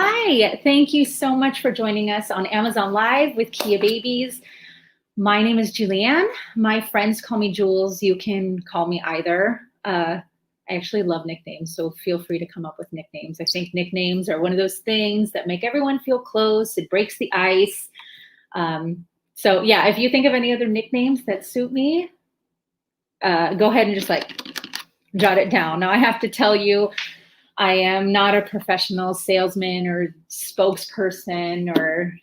Hi, thank you so much for joining us on Amazon Live with KeaBabies. My name is Julianne. My friends call me Jules. You can call me either. I actually love nicknames, so feel free to come up with nicknames. I think nicknames are one of those things that make everyone feel close. It breaks the ice. So yeah, if you think of any other nicknames that suit me, go ahead and just jot it down. Now I have to tell you, I am not a professional salesman or spokesperson or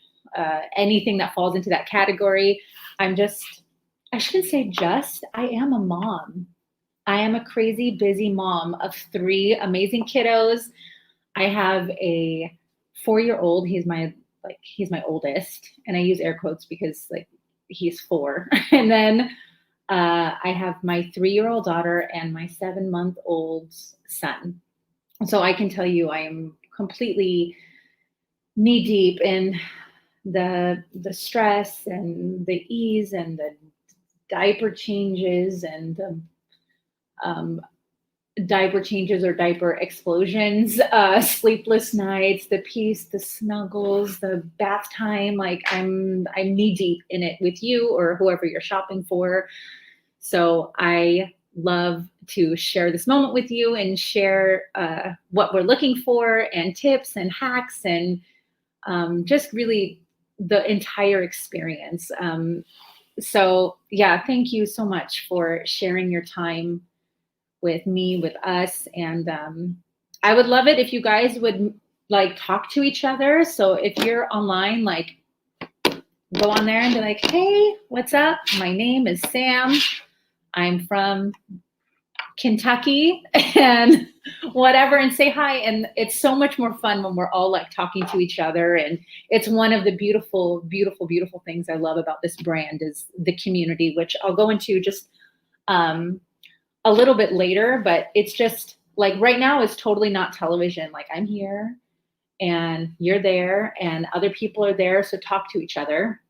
anything that falls into that category. I shouldn't say just, I am a mom. I am a crazy busy mom of 3 amazing kiddos. I have a 4-year-old. He's my oldest, and I use air quotes because he's 4. And then I have my 3-year-old daughter and my 7-month-old son. So I can tell you I am completely knee deep in the stress and the ease and the diaper changes and diaper changes or diaper explosions, sleepless nights, the peace, the snuggles, the bath time. I'm knee deep in it with you or whoever you're shopping for. So I love to share this moment with you and share what we're looking for and tips and hacks and just really the entire experience. So yeah, thank you so much for sharing your time with me, with us. And I would love it if you guys would talk to each other. So if you're online, go on there and be like, hey, what's up? My name is Sam. I'm from Kentucky and whatever, and say hi. And it's so much more fun when we're all talking to each other. And it's one of the beautiful, beautiful, beautiful things I love about this brand is the community, which I'll go into just a little bit later, but it's just right now it's totally not television. I'm here and you're there and other people are there. So talk to each other.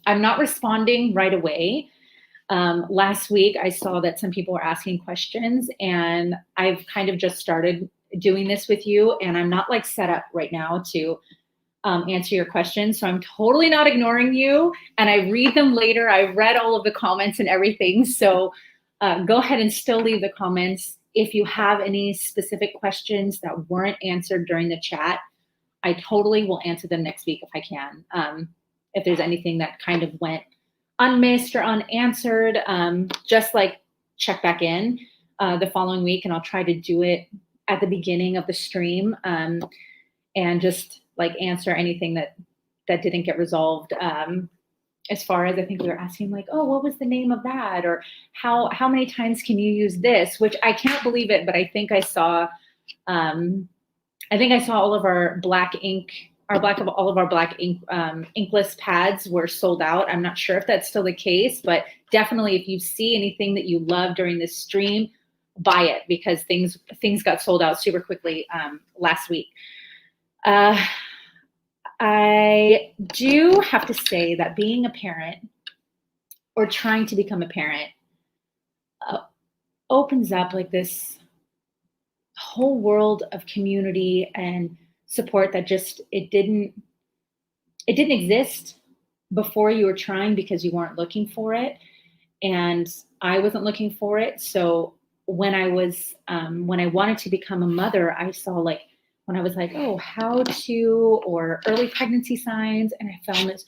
I'm not responding right away. Last week, I saw that some people were asking questions, and I've kind of just started doing this with you, and I'm not set up right now to answer your questions. So I'm totally not ignoring you, and I read them later. I read all of the comments and everything. So go ahead and still leave the comments. If you have any specific questions that weren't answered during the chat, I totally will answer them next week if I can. If there's anything that kind of went unmissed or unanswered, just check back in the following week, and I'll try to do it at the beginning of the stream and just answer anything that didn't get resolved. As far as I think we were asking oh, what was the name of that, or how many times can you use this? Which I can't believe it, but I think I saw all of our black ink. All of our black ink, inkless pads were sold out. I'm not sure if that's still the case, but definitely if you see anything that you love during this stream, buy it because things got sold out super quickly last week. I do have to say that being a parent or trying to become a parent opens up this whole world of community and support that just it didn't exist before you were trying because you weren't looking for it, and I wasn't looking for it. So when I wanted to become a mother, I saw when I was oh, how to, or early pregnancy signs, and I found this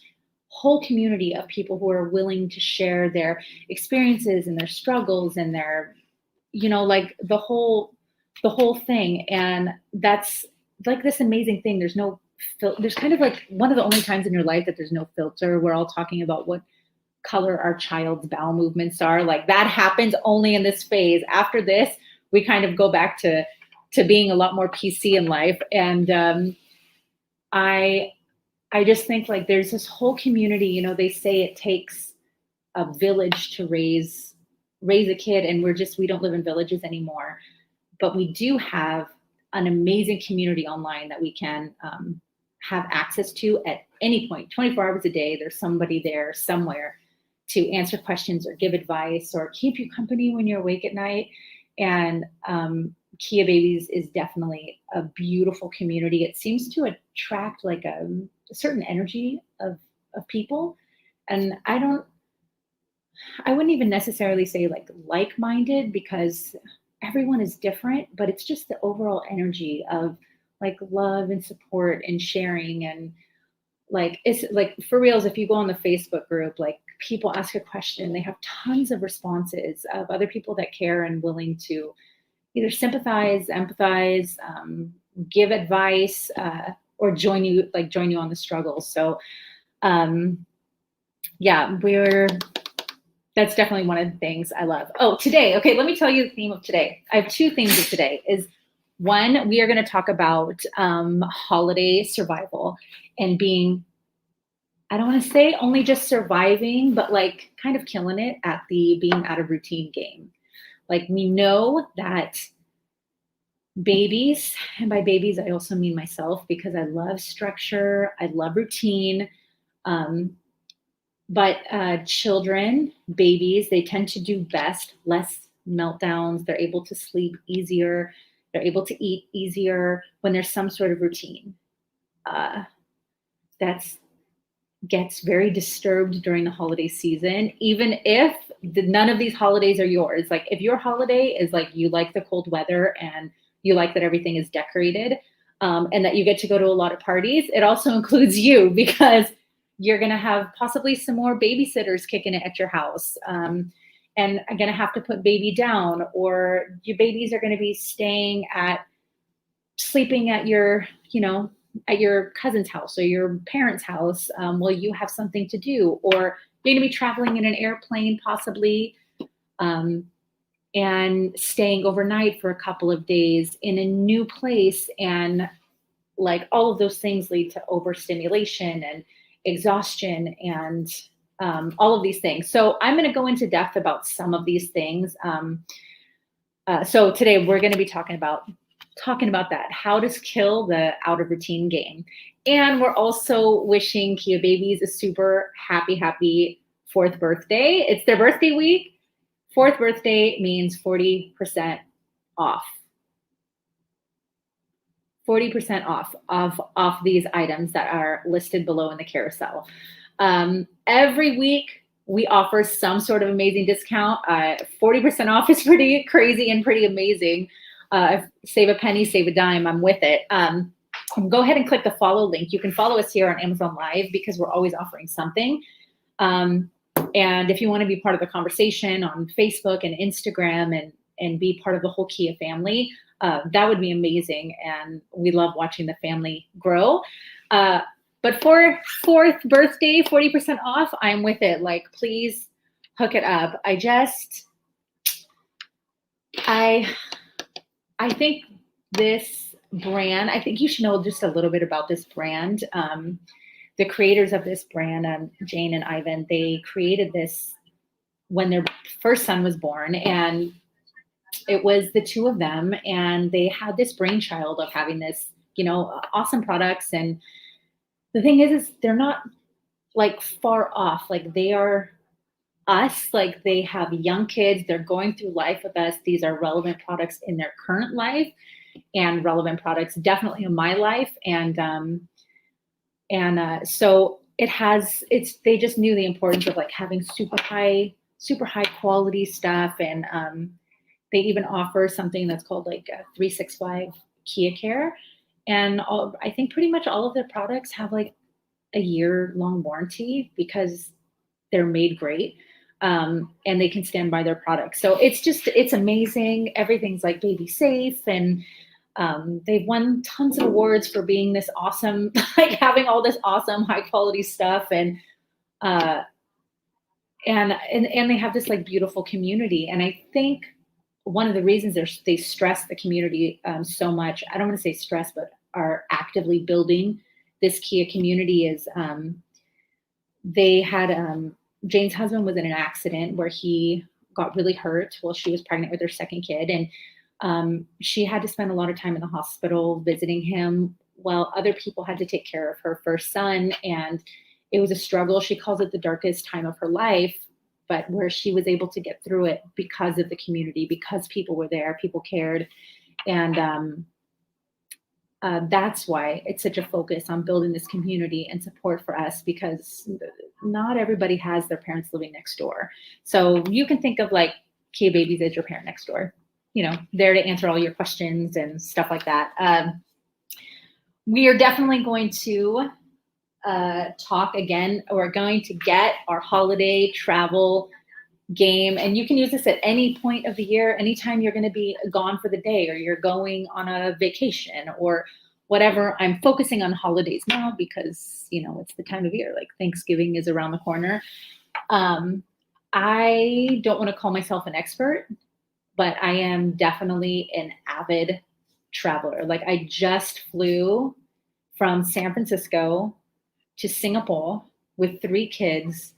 whole community of people who are willing to share their experiences and their struggles and their the whole thing. And that's this amazing thing. There's kind of one of the only times in your life that there's no filter. We're all talking about what color our child's bowel movements are. That happens only in this phase. After this, we kind of go back to being a lot more PC in life. And I just think there's this whole community. They say it takes a village to raise a kid, and we don't live in villages anymore, but we do have an amazing community online that we can have access to at any point, 24 hours a day. There's somebody there somewhere to answer questions or give advice or keep you company when you're awake at night. And KeaBabies is definitely a beautiful community. It seems to attract like a certain energy of people. And I wouldn't even necessarily say like-minded, because everyone is different, but it's just the overall energy of like love and support and sharing. And like, it's like for reals, if you go on the Facebook group, like people ask a question, they have tons of responses of other people that care and willing to either sympathize, empathize, give advice, or join you on the struggle. So yeah, that's definitely one of the things I love. Oh, today, okay, let me tell you the theme of today. I have two themes of today. Is one, we are going to talk about holiday survival and being, I don't want to say only just surviving, but like kind of killing it at the being out of routine game. Like, we know that babies, and by babies, I also mean myself, because I love structure, I love routine. But children, babies, they tend to do best, less meltdowns. They're able to sleep easier. They're able to eat easier when there's some sort of routine. That's gets very disturbed during the holiday season, even if none of these holidays are yours. Like, if your holiday is like you like the cold weather and you like that everything is decorated, and that you get to go to a lot of parties, it also includes you, because you're going to have possibly some more babysitters kicking it at your house, and are going to have to put baby down, or your babies are going to be sleeping at your, at your cousin's house or your parents' house, while you have something to do, or you're going to be traveling in an airplane possibly, and staying overnight for a couple of days in a new place. And like, all of those things lead to overstimulation and exhaustion and all of these things. So I'm going to go into depth about some of these things. So today we're going to be talking about that, how to kill the out of routine game. And we're also wishing KeaBabies a super happy 4th birthday. It's their birthday week. 4th birthday means 40% off. 40% off these items that are listed below in the carousel. Every week we offer some sort of amazing discount. 40% off is pretty crazy and pretty amazing. Save a penny, save a dime. I'm with it. Go ahead and click the follow link. You can follow us here on Amazon Live, because we're always offering something. And if you want to be part of the conversation on Facebook and Instagram and be part of the whole Kia family, that would be amazing. And we love watching the family grow. But for 4th birthday, 40% off, I'm with it. Like, please hook it up. I think this brand, I think you should know just a little bit about this brand. The creators of this brand, Jane and Ivan, they created this when their first son was born, and it was the two of them, and they had this brainchild of having this, awesome products. And the thing is they're not like far off. Like, they are us. Like, they have young kids. They're going through life with us. These are relevant products in their current life, and relevant products definitely in my life. So they just knew the importance of like having super high quality stuff. And they even offer something that's called like a 365 Kia Care. And I think pretty much all of their products have like a year-long warranty, because they're made great, and they can stand by their products. So it's amazing. Everything's like baby safe, and they've won tons of awards for being this awesome, like having all this awesome high quality stuff. And they have this like beautiful community. And I think one of the reasons they stress the community so much, I don't want to say stress, but are actively building this Kia community, is they had Jane's husband was in an accident where he got really hurt while she was pregnant with her second kid. And she had to spend a lot of time in the hospital visiting him, while other people had to take care of her first son. And it was a struggle. She calls it the darkest time of her life, but where she was able to get through it because of the community, because people were there, people cared. And that's why it's such a focus on building this community and support for us, because not everybody has their parents living next door. So you can think of like KeaBabies as your parent next door, there to answer all your questions and stuff like that. We are definitely going to talk again. We're going to get our holiday travel game, and you can use this at any point of the year, anytime you're going to be gone for the day or you're going on a vacation or whatever. I'm focusing on holidays now because it's the time of year, like Thanksgiving is around the corner. I don't want to call myself an expert, but I am definitely an avid traveler. Like I just flew from San Francisco to Singapore with 3 kids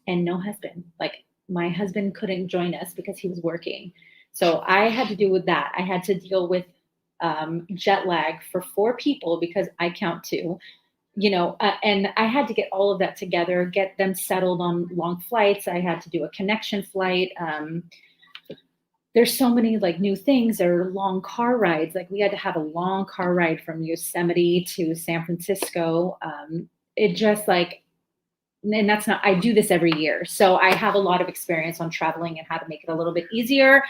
and no husband. Like my husband couldn't join us because he was working. So I had to deal with that. I had to deal with jet lag for 4 people because I count 2, and I had to get all of that together, get them settled on long flights. I had to do a connection flight. There's so many like new things. There are long car rides. Like we had to have a long car ride from Yosemite to San Francisco. It just like, and that's not, I do this every year. So I have a lot of experience on traveling and how to make it a little bit easier.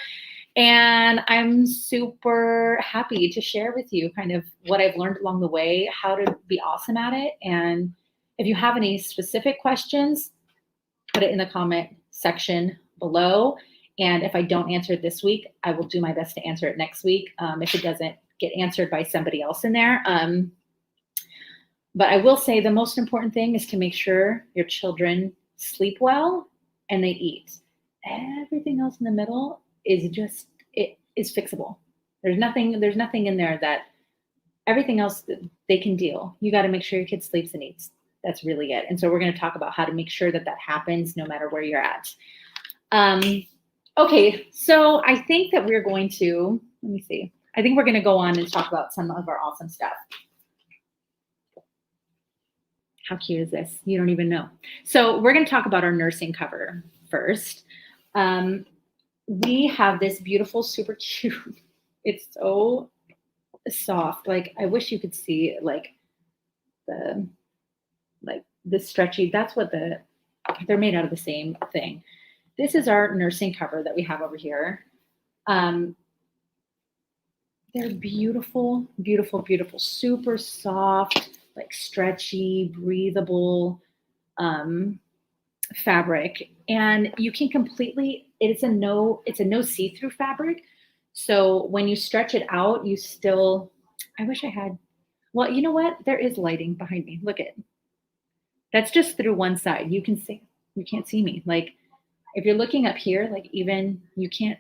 And I'm super happy to share with you kind of what I've learned along the way, how to be awesome at it. And if you have any specific questions, put it in the comment section below. And if I don't answer it this week, I will do my best to answer it next week if it doesn't get answered by somebody else in there. But I will say the most important thing is to make sure your children sleep well and they eat. Everything else in the middle is just, it is fixable. There's nothing in there that everything else they can deal. You got to make sure your kid sleeps and eats. That's really it. And so we're going to talk about how to make sure that happens no matter where you're at. Okay, so I think that we're going to, let me see. I think we're going to go on and talk about some of our awesome stuff. How cute is this? You don't even know. So we're going to talk about our nursing cover first. We have this beautiful, super cute. It's so soft. Like I wish you could see like the stretchy. That's what they're made out of the same thing. This is our nursing cover that we have over here. They're beautiful, beautiful, beautiful, super soft, like stretchy, breathable fabric. And you can completely, it's a no see-through fabric. So when you stretch it out, you still, I wish I had, well, you know what? There is lighting behind me. Look at, that's just through one side. You can't see me. Like if you're looking up here, like even you can't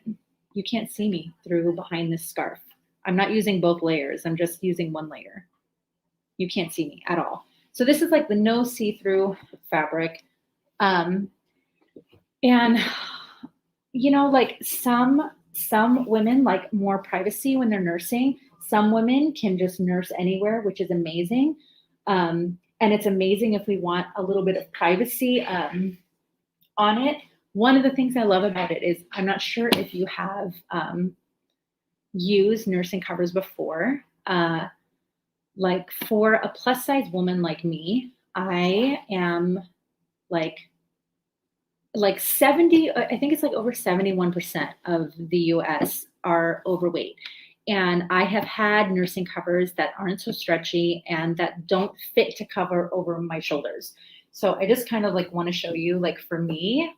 see me through behind this scarf. I'm not using both layers. I'm just using one layer. You can't see me at all. So this is like the no see-through fabric. And like some women like more privacy when they're nursing. Some women can just nurse anywhere, which is amazing. And it's amazing if we want a little bit of privacy on it. One of the things I love about it is, I'm not sure if you have used nursing covers before. Like for a plus size woman like me, I am like 70, I think it's like over 71% of the US are overweight. And I have had nursing covers that aren't so stretchy and that don't fit to cover over my shoulders. So I just kind of like want to show you, like for me,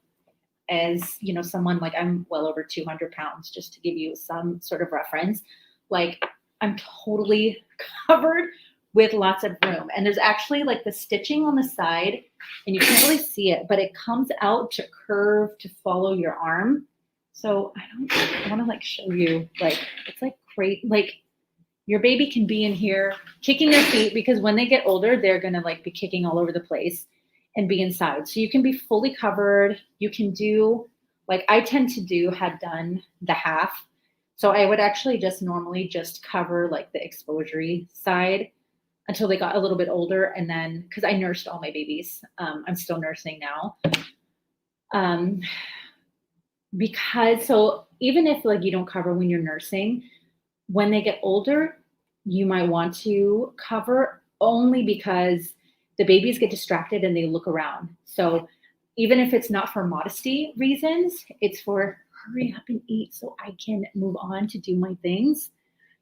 as someone like I'm well over 200 pounds, just to give you some sort of reference, like I'm totally covered with lots of room. And there's actually like the stitching on the side and you can't really see it, but it comes out to curve to follow your arm. So I want to like show you, like, it's like great. Like your baby can be in here kicking their feet, because when they get older, they're going to like be kicking all over the place and be inside. So you can be fully covered. You can do, like I tend to had done the half. So I would actually just normally just cover like the exposure because until they got a little bit older. And then, because I nursed all my babies, I'm still nursing now. Because, so even if like you don't cover when you're nursing, When they get older, you might want to cover only because the babies get distracted and they look around. So even if it's not for modesty reasons, it's for hurry up and eat so I can move on to do my things.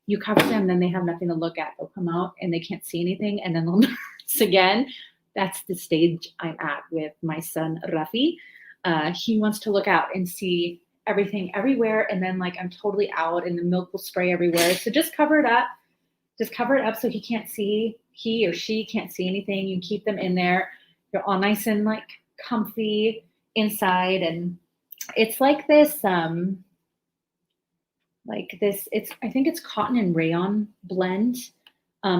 You cover them, then they have nothing to look at. They'll come out and they can't see anything, and then they'll nurse again. That's the stage I'm at with my son, Rafi. He wants to look out and see everything everywhere, and then like I'm totally out and the milk will spray everywhere. So just cover it up. Just cover it up so he or she can't see anything. You keep them in there. They're all nice and like comfy inside. And it's like this, I think it's cotton and rayon blend.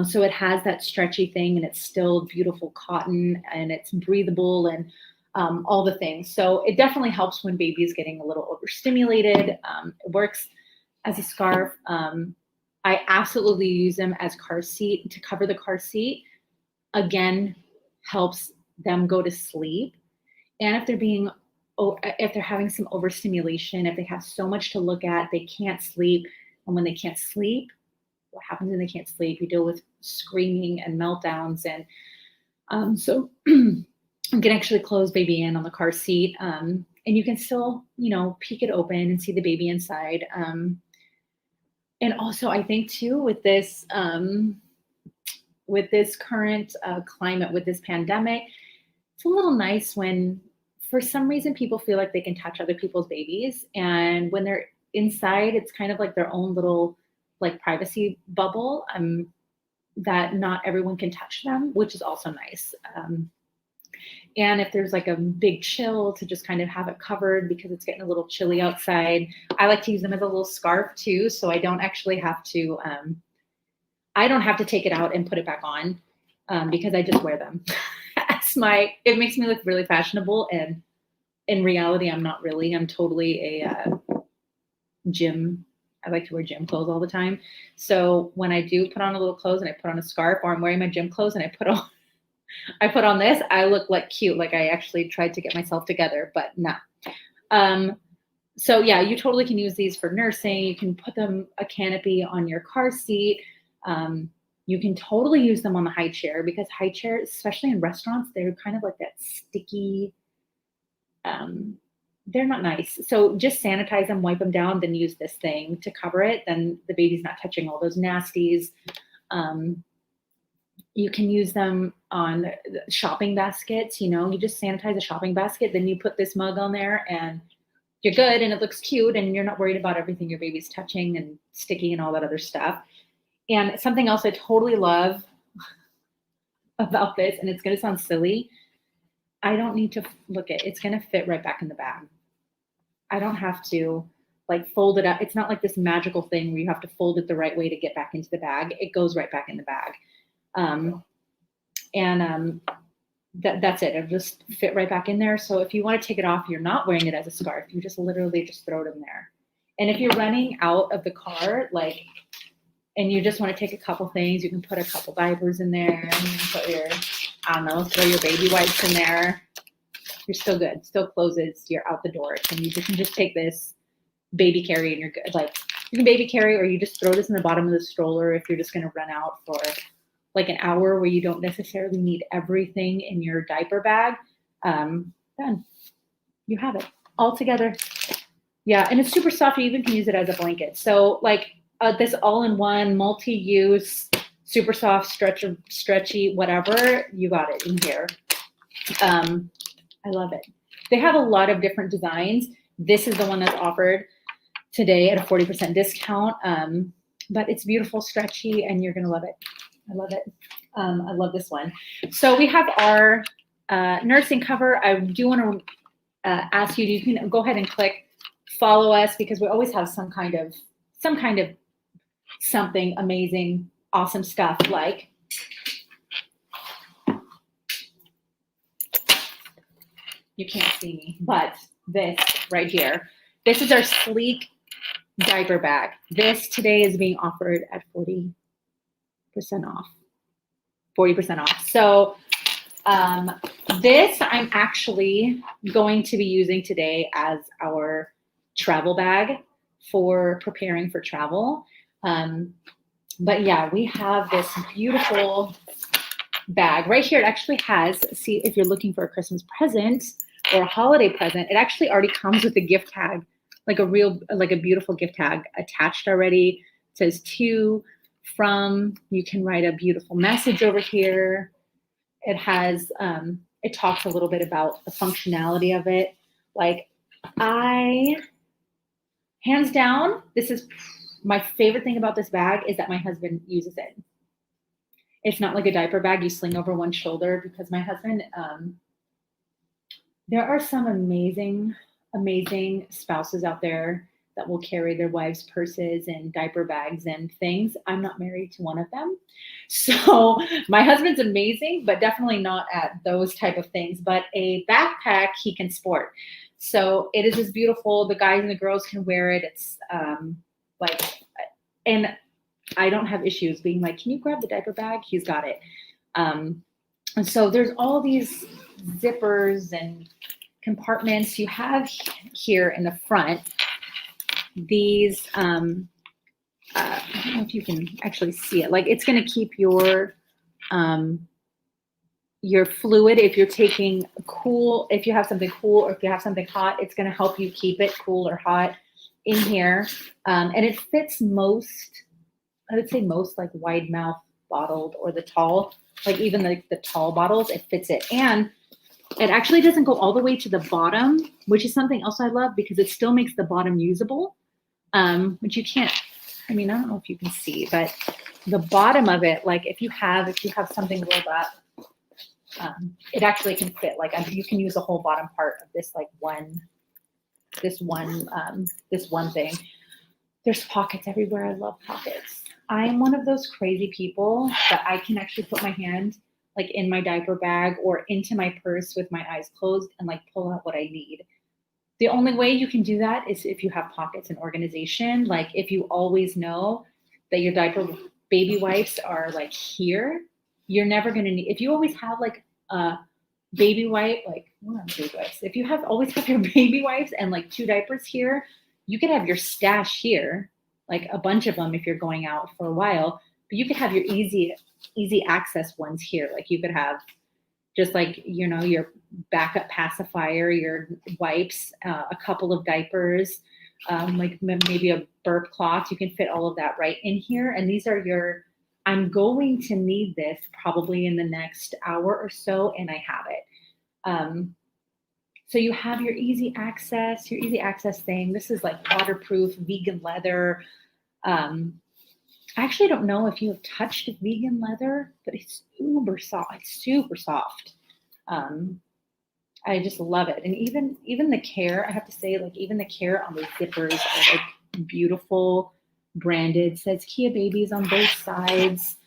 So it has that stretchy thing and it's still beautiful cotton and it's breathable and all the things. So it definitely helps when baby is getting a little overstimulated. It works as a scarf. I absolutely use them as car seat to cover the car seat. Again, helps them go to sleep. And if they're having some overstimulation, if they have so much to look at, they can't sleep. And when they can't sleep, what happens when they can't sleep? You deal with screaming and meltdowns. And so you can actually close baby in on the car seat. And you can still, peek it open and see the baby inside. And also, I think too, with this current climate, with this pandemic, it's a little nice when, for some reason, people feel like they can touch other people's babies, and when they're inside, it's kind of like their own little like privacy bubble. That not everyone can touch them, which is also nice. And if there's like a big chill, to just kind of have it covered because it's getting a little chilly outside. I like to use them as a little scarf too, so I don't actually have to. I don't have to take it out and put it back on because I just wear them. It makes me look really fashionable, and in reality, I'm not really. I'm totally a gym. I like to wear gym clothes all the time. So when I do put on a little clothes and I put on a scarf, or I'm wearing my gym clothes and I put on this, I look like cute, like I actually tried to get myself together, but no. So yeah, you totally can use these for nursing. You can put them a canopy on your car seat. You can totally use them on the high chair, because high chairs, especially in restaurants, they're kind of like that sticky, they're not nice. So just sanitize them, wipe them down, then use this thing to cover it. Then the baby's not touching all those nasties. You can use them on shopping baskets. You just sanitize a shopping basket, then you put this mug on there and you're good, and it looks cute, and you're not worried about everything your baby's touching and sticky and all that other stuff. And something else I totally love about this, and it's going to sound silly, I don't need to look at it. It's going to fit right back in the bag. I don't have to like fold it up. It's not like this magical thing where you have to fold it the right way to get back into the bag. It goes right back in the bag. That's it. It'll just fit right back in there. So if you want to take it off, you're not wearing it as a scarf. You just literally just throw it in there. And if you're running out of the car, and you just want to take a couple things, you can put a couple diapers in there, and you can put throw your baby wipes in there. You're still good. Still closes. You're out the door. And you can just take this baby carry and you're good. Like, you can baby carry, or you just throw this in the bottom of the stroller if you're just going to run out for like an hour where you don't necessarily need everything in your diaper bag. Done. You have it all together. Yeah. And it's super soft. You even can use it as a blanket. So like, this all-in-one, multi-use, super soft, stretchy, whatever, you got it in here. I love it. They have a lot of different designs. This is the one that's offered today at a 40% discount. But it's beautiful, stretchy, and you're going to love it. I love it. I love this one. So we have our nursing cover. I do want to ask you can go ahead and click follow us, because we always have some kind of something amazing, awesome stuff. Like you can't see me, but this right here, this is our sleek diaper bag. This today is being offered at 40% off. 40% off. So this I'm actually going to be using today as our travel bag for preparing for travel. But yeah, we have this beautiful bag right here. It actually has, see, if you're looking for a Christmas present or a holiday present, it actually already comes with a gift tag, like a beautiful gift tag attached already. It says to, from, you can write a beautiful message over here. It has, it talks a little bit about the functionality of it. Like hands down, this is my favorite thing about this bag is that my husband uses it. It's not like a diaper bag you sling over one shoulder, because my husband, there are some amazing, amazing spouses out there that will carry their wives' purses and diaper bags and things. I'm not married to one of them. So my husband's amazing, but definitely not at those type of things. But a backpack he can sport. So it is just beautiful. The guys and the girls can wear it. It's and I don't have issues being like, can you grab the diaper bag? He's got it. And so there's all these zippers and compartments. You have here in the front these, I don't know if you can actually see it. Like, it's going to keep your fluid. If you're taking cool, if you have something cool or if you have something hot, it's going to help you keep it cool or hot in here. And it fits most, I would say most like wide mouth bottled or the tall, like even like the tall bottles, it fits it. And it actually doesn't go all the way to the bottom, which is something else I love because it still makes the bottom usable, which you can't, I mean, I don't know if you can see, but the bottom of it, like if you have something rolled up, it actually can fit, like you can use the whole bottom part of this, like this one thing. There's pockets everywhere. I love pockets. I am one of those crazy people that I can actually put my hand like in my diaper bag or into my purse with my eyes closed and like pull out what I need. The only way you can do that is if you have pockets and organization. Like if you always know that your diaper baby wipes are like here, you're never going to need, if you always have like a baby wipe, like what are baby wipes? If you always have your baby wipes and like 2 diapers here, you could have your stash here, like a bunch of them if you're going out for a while, but you could have your easy access ones here. Like you could have just like, you know, your backup pacifier, your wipes, a couple of diapers, like maybe a burp cloth. You can fit all of that right in here. And these are your, I'm going to need this probably in the next hour or so, and I have it. So you have your easy access thing. This is like waterproof, vegan leather. I actually don't know if you have touched vegan leather, but it's uber soft. It's super soft. I just love it. And even the care, I have to say, like even the care on the zippers are like beautiful, branded. It says KeaBabies on both sides.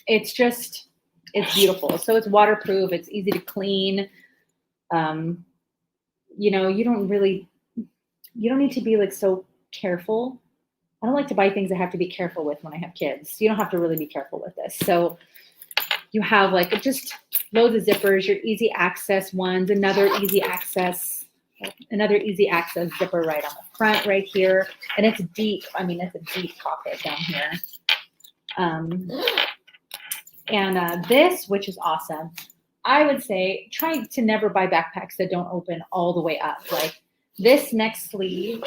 It's beautiful. So it's waterproof. It's easy to clean. You know, you don't need to be like so careful. I don't like to buy things I have to be careful with when I have kids. You don't have to really be careful with this. So you have like just loads of zippers, your easy access ones, another easy access zipper right on the front right here. And it's deep. I mean, it's a deep pocket down here. This, which is awesome, I would say try to never buy backpacks that don't open all the way up. Like this next sleeve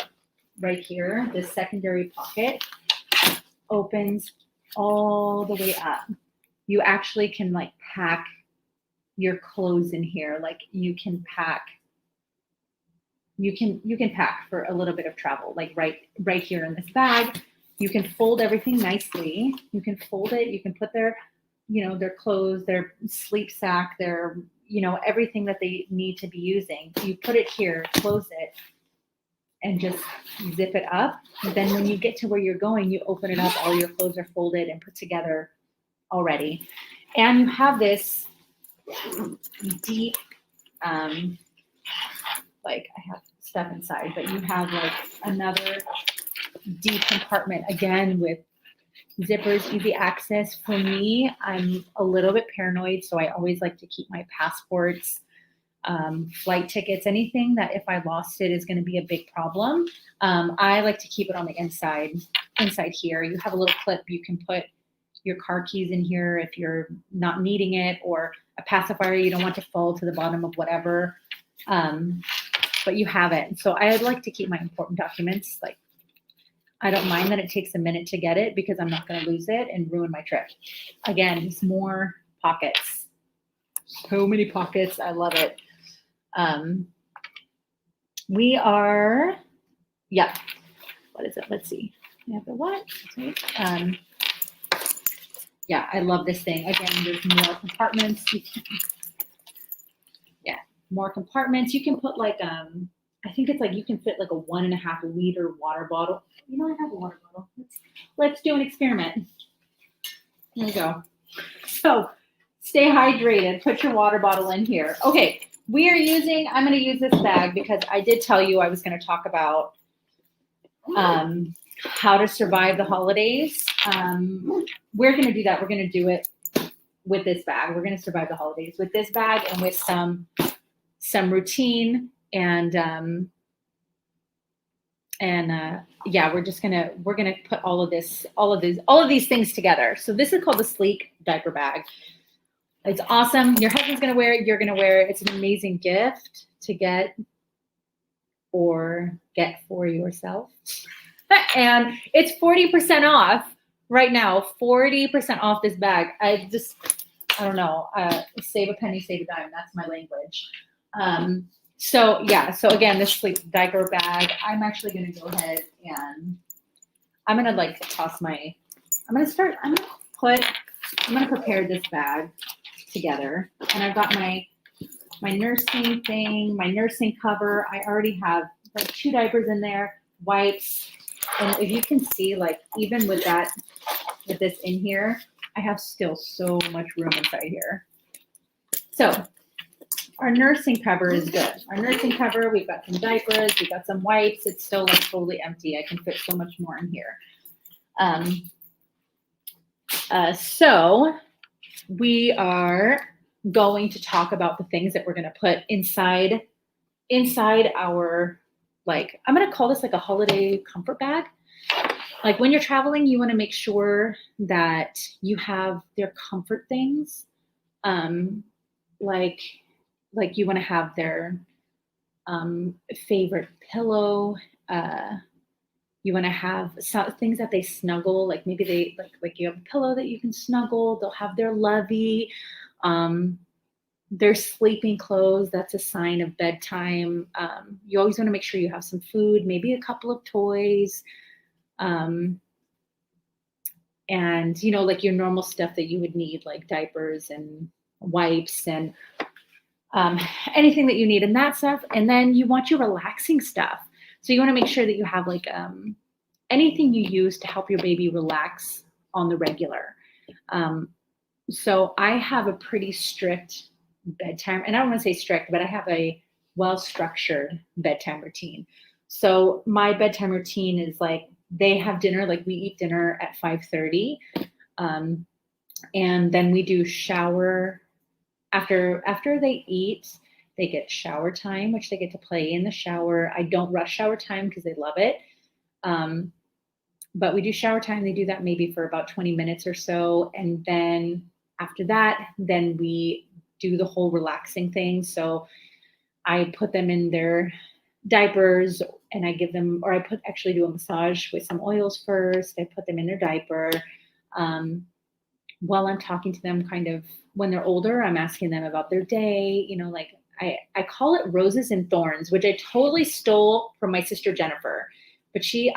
right here, this secondary pocket opens all the way up. You actually can like pack your clothes in here. Like you can pack for a little bit of travel, like right here in this bag. You can fold everything nicely. You can fold it. You can put their clothes, their sleep sack, their, everything that they need to be using. You put it here, close it, and just zip it up. And then when you get to where you're going, you open it up. All your clothes are folded and put together already. And you have this deep, like I have stuff inside, but you have like another deep compartment again with zippers, easy access. For me, I'm a little bit paranoid, so I always like to keep my passports flight tickets, anything that if I lost it is going to be a big problem. I like to keep it on the inside here. You have a little clip. You can put your car keys in here if you're not needing it, or a pacifier you don't want to fall to the bottom of whatever. But you have it. So I'd like to keep my important documents. Like, I don't mind that it takes a minute to get it because I'm not going to lose it and ruin my trip. Again, it's more pockets. So many pockets. I love it. We are, yeah. What is it? Let's see. We have the what? Yeah, I love this thing. Again, there's more compartments. Yeah, more compartments. You can put like, I think it's like you can fit like a 1.5 liter water bottle. You know, I have a water bottle. Let's do an experiment. Here we go. So stay hydrated. Put your water bottle in here. Okay, I'm going to use this bag because I did tell you I was going to talk about how to survive the holidays. We're going to do that. We're going to do it with this bag. We're going to survive the holidays with this bag and with some routine and yeah, we're gonna put all of these things together. So this is called the Sleek diaper bag. It's awesome. Your husband's gonna wear it. You're gonna wear it. It's an amazing gift to get or get for yourself. And it's 40% off right now. 40% off this bag. I don't know. Save a penny, save a dime. That's my language. So yeah, so again, this Sleek diaper bag, I'm actually going to go ahead and I'm going to like toss I'm going to prepare this bag together. And I've got my nursing thing, my nursing cover. I already have like 2 diapers in there, wipes. And if you can see, like, even with this in here, I have still so much room inside here. So our nursing cover is good. Our nursing cover, we've got some diapers, we've got some wipes. It's still like totally empty. I can fit so much more in here. So we are going to talk about the things that we're going to put inside our, like, I'm going to call this like a holiday comfort bag. Like when you're traveling, you want to make sure that you have their comfort things. Like you want to have their favorite pillow. You want to have some things that they snuggle. Like maybe they like you have a pillow that you can snuggle. They'll have their lovey, their sleeping clothes. That's a sign of bedtime. You always want to make sure you have some food, maybe a couple of toys. And you know, like your normal stuff that you would need, like diapers and wipes and anything that you need and that stuff. And then you want your relaxing stuff. So you want to make sure that you have like anything you use to help your baby relax on the regular. So I have a pretty strict bedtime, and I don't want to say strict, but I have a well-structured bedtime routine. So my bedtime routine is like, they have dinner, like we eat dinner at 5:30. And then we do shower after they eat. They get shower time, which they get to play in the shower. I don't rush shower time because they love it. But we do shower time. They do that maybe for about 20 minutes or so. And then after that, then we do the whole relaxing thing. So I put them in their diapers and I give them, or I actually do a massage with some oils first. I put them in their diaper. While I'm talking to them, kind of when they're older, I'm asking them about their day, you know, like I call it roses and thorns, which I totally stole from my sister Jennifer. But she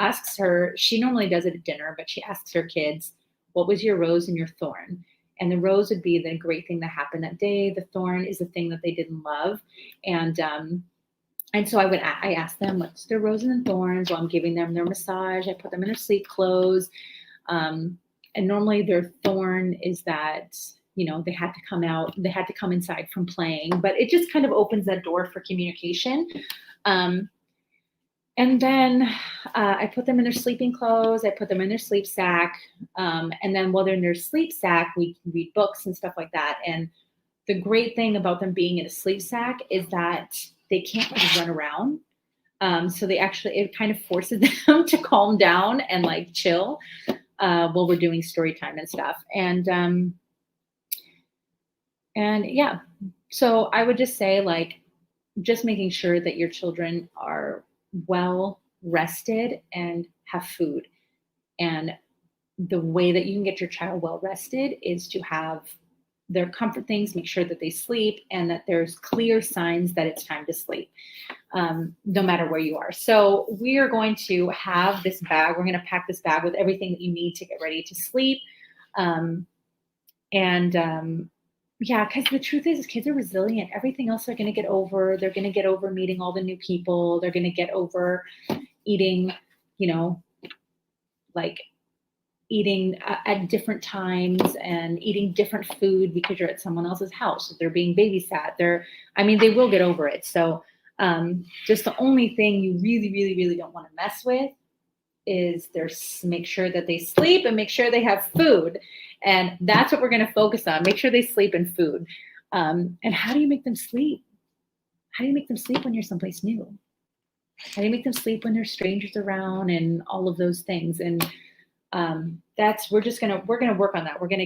normally does it at dinner, but she asks her kids, what was your rose and your thorn? And the rose would be the great thing that happened that day. The thorn is the thing that they didn't love. And so I asked them, what's their roses and thorns? While I'm giving them their massage, I put them in their sleep clothes. And normally their thorn is that, you know, they had to come inside from playing, but it just kind of opens that door for communication. And then I put them in their sleeping clothes. I put them in their sleep sack. And then while they're in their sleep sack, we read books and stuff like that. And the great thing about them being in a sleep sack is that they can't like run around. So it kind of forces them to calm down and like chill while we're doing story time and stuff. And yeah, so I would just say like, just making sure that your children are well rested and have food. And the way that you can get your child well rested is to have their comfort things, make sure that they sleep, and that there's clear signs that it's time to sleep, no matter where you are. So we are going to have this bag. We're going to pack this bag with everything that you need to get ready to sleep. Yeah, because the truth is kids are resilient. Everything else they're going to get over. They're going to get over meeting all the new people. They're going to get over eating, like eating at different times and eating different food because you're at someone else's house. They're being babysat. They will get over it. So just the only thing you really, really, really don't want to mess with is make sure that they sleep and make sure they have food. And that's what we're going to focus on. Make sure they sleep and food. And how do you make them sleep? How do you make them sleep when you're someplace new? How do you make them sleep when there's strangers around and all of those things? And we're going to work on that. We're going to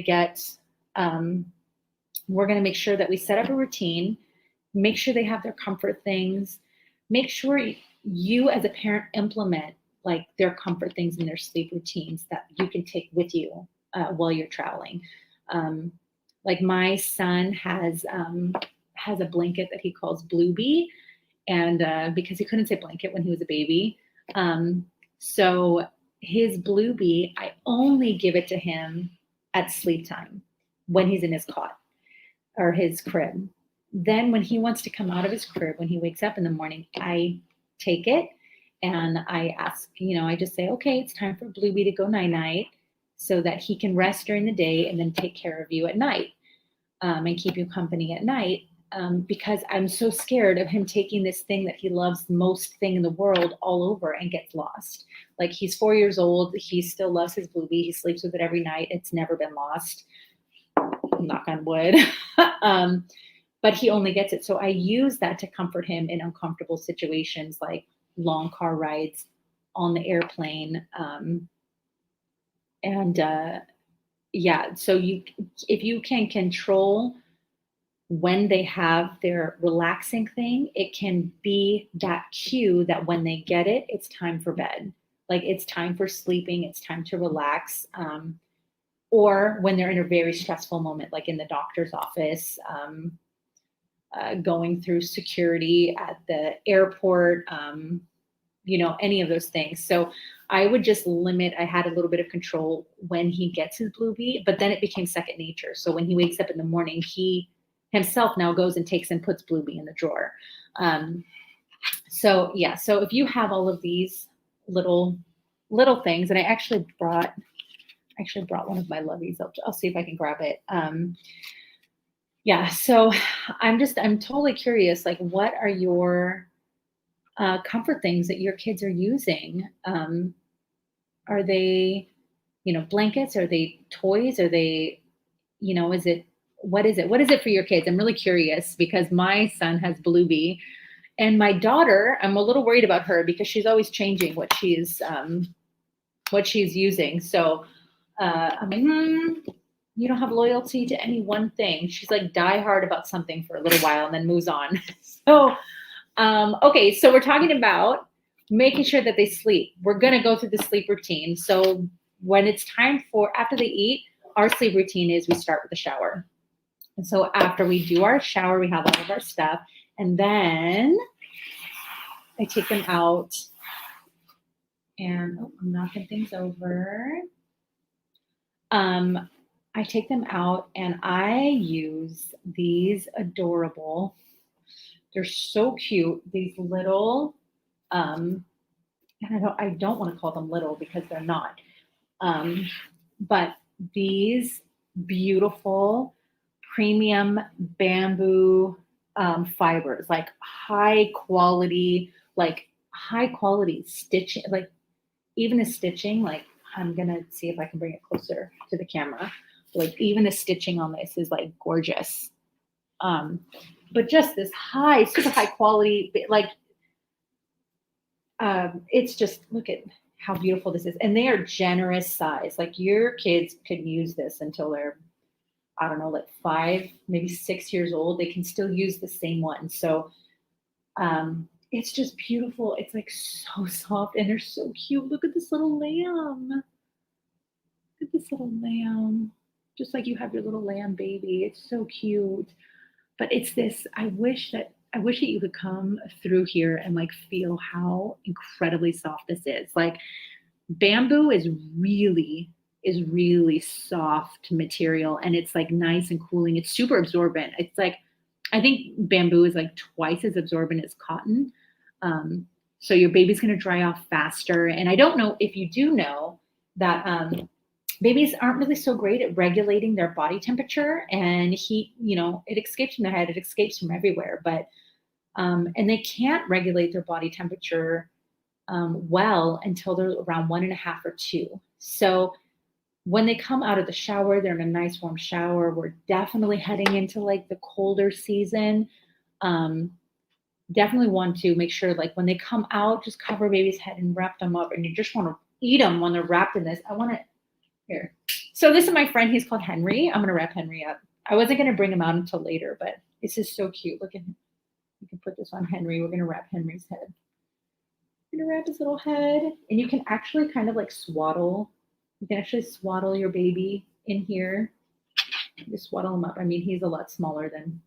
make sure that we set up a routine, make sure they have their comfort things, make sure you as a parent implement like their comfort things in their sleep routines that you can take with you while you're traveling. Like my son has a blanket that he calls Bluebee, and because he couldn't say blanket when he was a baby. So his Bluebee, I only give it to him at sleep time when he's in his cot or his crib. Then when he wants to come out of his crib, when he wakes up in the morning, I take it and I ask, I just say, okay, it's time for Bluebee to go night-night so that he can rest during the day and then take care of you at night and keep you company at night. Because I'm so scared of him taking this thing that he loves, the most thing in the world, all over and gets lost. Like he's 4 years old. He still loves his Bluebee. He sleeps with it every night. It's never been lost. Knock on wood. But he only gets it. So I use that to comfort him in uncomfortable situations like long car rides on the airplane. So if you can control when they have their relaxing thing, it can be that cue that when they get it, it's time for bed. Like it's time for sleeping, it's time to relax. Or when they're in a very stressful moment, like in the doctor's office, going through security at the airport, any of those things. So I would just I had a little bit of control when he gets his Bluebee, but then it became second nature. So when he wakes up in the morning, he himself now goes and takes and puts Bluebee in the drawer. So if you have all of these little things, and I actually brought one of my loveys. I'll see if I can grab it. So I'm totally curious, like what are your comfort things that your kids are using? Are they, blankets? Are they toys? Are they, what is it for your kids? I'm really curious because my son has Bluebee, and my daughter, I'm a little worried about her because she's always changing what she's using. So I'm like, you don't have loyalty to any one thing. She's like die hard about something for a little while and then moves on. So, okay. So we're talking about making sure that they sleep. We're going to go through the sleep routine. So when it's time after they eat, our sleep routine is we start with the shower. And so after we do our shower, we have all of our stuff. And then I take them out and I'm knocking things over. I take them out and I use these adorable, they're so cute, these little, and I don't want to call them little because they're not, but these beautiful premium bamboo fibers, like high quality stitching, like even the stitching, like I'm going to see if I can bring it closer to the camera. Like even the stitching on this is like gorgeous. But just this super high quality, like, it's just, look at how beautiful this is. And they are generous size. Like your kids could use this until they're, I don't know, like 5, maybe 6 years old. They can still use the same one. So it's just beautiful. It's like so soft and they're so cute. Look at this little lamb. Look at this little lamb. Just like you have your little lamb baby. It's so cute. But it's this, I wish that you could come through here and like feel how incredibly soft this is. Like bamboo is really soft material and it's like nice and cooling. It's super absorbent. It's like, I think bamboo is like twice as absorbent as cotton. So your baby's going to dry off faster. And I don't know if you do know that babies aren't really so great at regulating their body temperature and heat. You know, it escapes from their head, it escapes from everywhere, but and they can't regulate their body temperature well until they're around 1.5 or 2. So when they come out of the shower, they're in a nice warm shower. We're definitely heading into like the colder season. Definitely want to make sure like when they come out, just cover baby's head and wrap them up. And you just want to eat them when they're wrapped in this. I want to, here. So this is my friend. He's called Henry. I'm going to wrap Henry up. I wasn't going to bring him out until later, but this is so cute. Look at him. You can put this on Henry. We're going to wrap Henry's head. We're going to wrap his little head. And you can actually kind of like swaddle. You can actually swaddle your baby in here. Just swaddle him up. I mean, he's a lot smaller than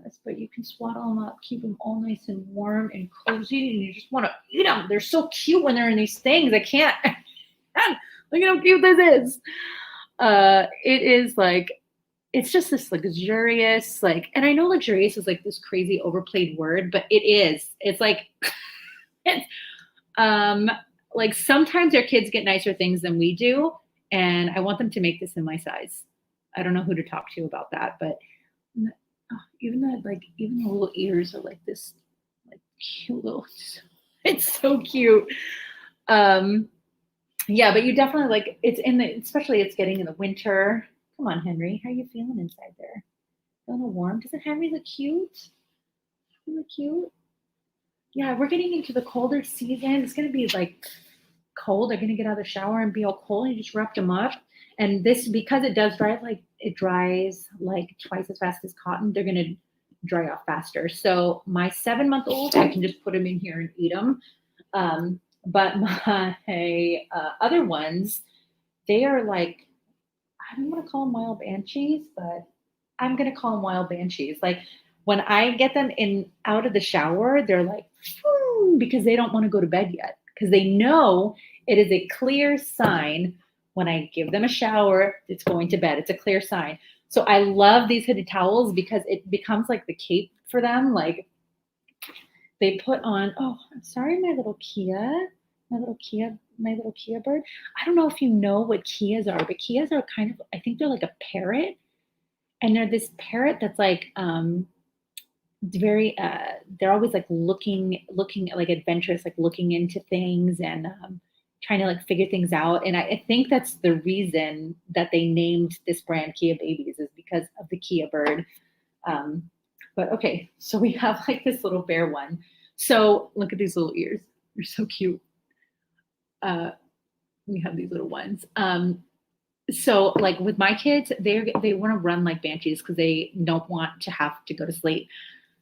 this, but you can swaddle them up, keep them all nice and warm and cozy, and you just want to eat them. They're so cute when they're in these things. I can't. Look at how cute this is. It is like, it's just this luxurious, like, and I know luxurious is like this crazy overplayed word, but it is. It's like, it's, like sometimes our kids get nicer things than we do, and I want them to make this in my size. I don't know who to talk to about that, but even the little ears are like this, like cute little. It's so cute. Yeah, but you definitely like it's in the, especially it's getting in the winter. Come on, Henry, how are you feeling inside there? Feeling warm? Doesn't Henry look cute? Look cute. Yeah, we're getting into the colder season. It's gonna be like cold. They're gonna get out of the shower and be all cold. You just wrap them up. And this, because it does dry, like it dries like twice as fast as cotton, they're gonna dry off faster. So my 7-month-old, I can just put them in here and eat them. But my other ones, they are like, I don't want to call them wild banshees, but I'm gonna call them wild banshees. Like when I get them in out of the shower, they're like, because they don't want to go to bed yet, because they know it is a clear sign. When I give them a shower, it's going to bed. It's a clear sign. So I love these hooded towels because it becomes like the cape for them. Like they put on, oh, I'm sorry, my little Kia bird. I don't know if you know what Kias are, but Kias are kind of, I think they're like a parrot. And they're this parrot that's like very they're always like looking like adventurous, like looking into things and trying to like figure things out. And I think that's the reason that they named this brand KeaBabies, is because of the Kia bird. But okay, so we have like this little bear one. So look at these little ears. They're so cute. We have these little ones. So like with my kids, they want to run like banshees because they don't want to have to go to sleep.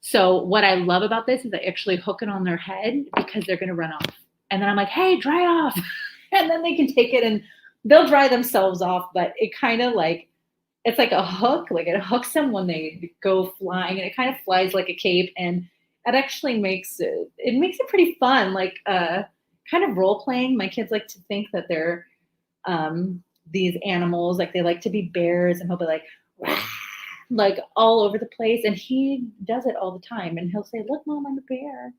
So what I love about this is I actually hook it on their head because they're going to run off. And then I'm like, hey, dry off. And then they can take it and they'll dry themselves off. But it kind of like, it's like a hook, like it hooks them when they go flying, and it kind of flies like a cape. And it actually makes it pretty fun, like kind of role playing. My kids like to think that they're these animals, like they like to be bears, and he'll be like, wah, like all over the place. And he does it all the time. And he'll say, look, Mom, I'm a bear.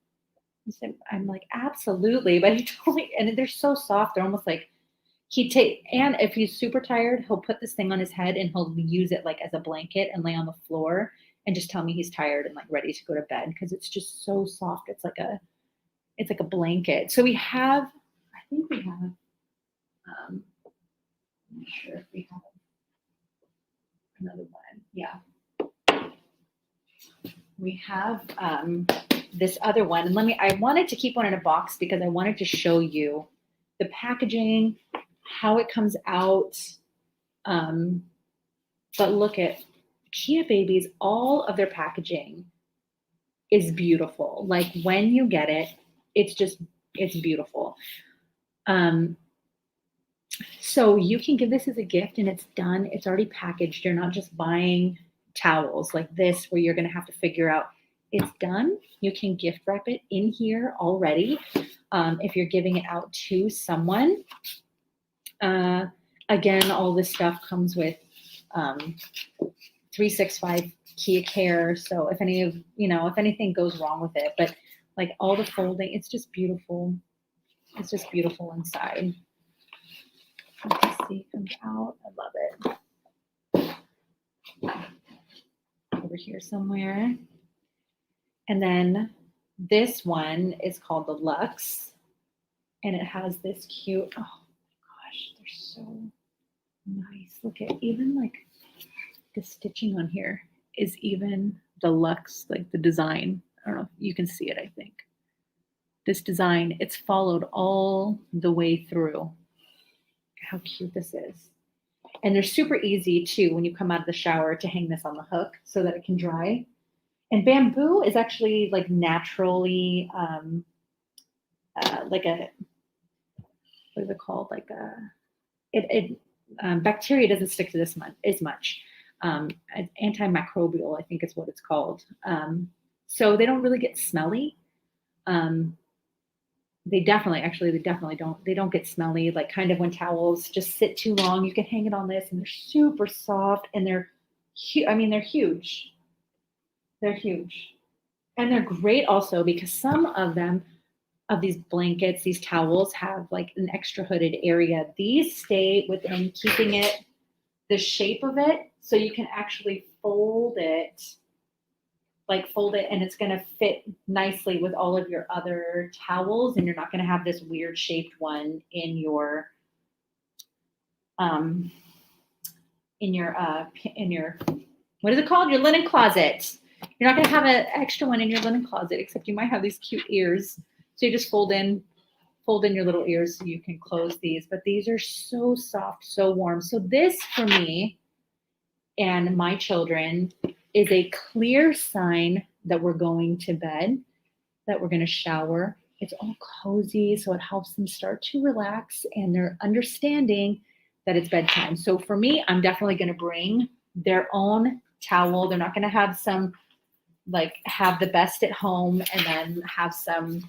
I'm like, absolutely. But he totally, and they're so soft. They're almost like, and if he's super tired, he'll put this thing on his head and he'll use it like as a blanket and lay on the floor and just tell me he's tired and like ready to go to bed, because it's just so soft. It's like a blanket. So I think we have, I'm not sure if we have another one. Yeah. we have this other one. And I wanted to keep one in a box because I wanted to show you the packaging, how it comes out. But look at KeaBabies, all of their packaging is beautiful. Like when you get it, it's beautiful. So you can give this as a gift and it's done. It's already packaged. You're not just buying towels like this where you're going to have to figure out it's done. You can gift wrap it in here already. If you're giving it out to someone, again, all this stuff comes with 365 Kia Care. So if if anything goes wrong with it, but like all the folding, it's just beautiful. It's just beautiful inside. You can see it comes out. I love it. Over here somewhere. And then this one is called the Luxe. And it has this cute, oh my gosh, they're so nice. Look at even like the stitching on here is even the Luxe, like the design. I don't know if you can see it, I think. This design, it's followed all the way through. How cute this is. And they're super easy too when you come out of the shower to hang this on the hook so that it can dry. And bamboo is actually like naturally like a, what is it called? Like bacteria doesn't stick to this as much. Antimicrobial, I think is what it's called. So they don't really get smelly. They definitely don't get smelly. Like kind of when towels just sit too long, you can hang it on this and they're super soft and they're huge. They're huge. And they're great also because some of these blankets, these towels have like an extra hooded area. These stay within keeping it the shape of it. So you can actually fold it and it's going to fit nicely with all of your other towels. And you're not going to have this weird shaped one in your what is it called? Your linen closet. You're not going to have an extra one in your linen closet, except you might have these cute ears. So you just fold in your little ears so you can close these. But these are so soft, so warm. So this for me and my children is a clear sign that we're going to bed, that we're going to shower. It's all cozy, so it helps them start to relax and they're understanding that it's bedtime. So for me, I'm definitely going to bring their own towel. They're not going to have some, like, have the best at home and then have some,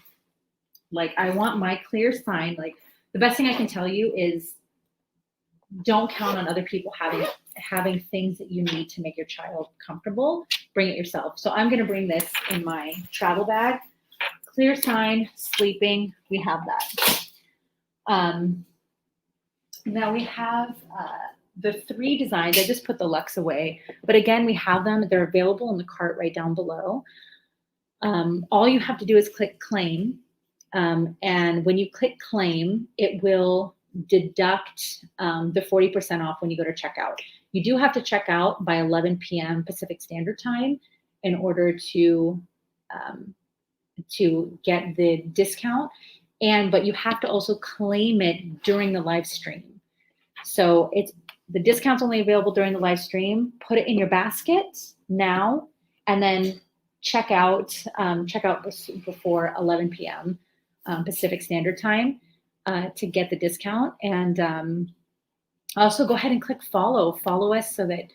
like, I want my clear sign. Like, the best thing I can tell you is don't count on other people having things that you need to make your child comfortable. Bring it yourself. So I'm going to bring this in my travel bag. Clear sign, sleeping. We have that. Now we have the 3 designs. I just put the Luxe away. But again, we have them. They're available in the cart right down below. All you have to do is click claim. And when you click claim, it will deduct the 40% off when you go to checkout. You do have to check out by 11 p.m. Pacific Standard Time in order to get the discount. But you have to also claim it during the live stream. So the discount's only available during the live stream. Put it in your basket now, and then check out before 11 p.m. Pacific Standard Time to get the discount. And also go ahead and click follow us so that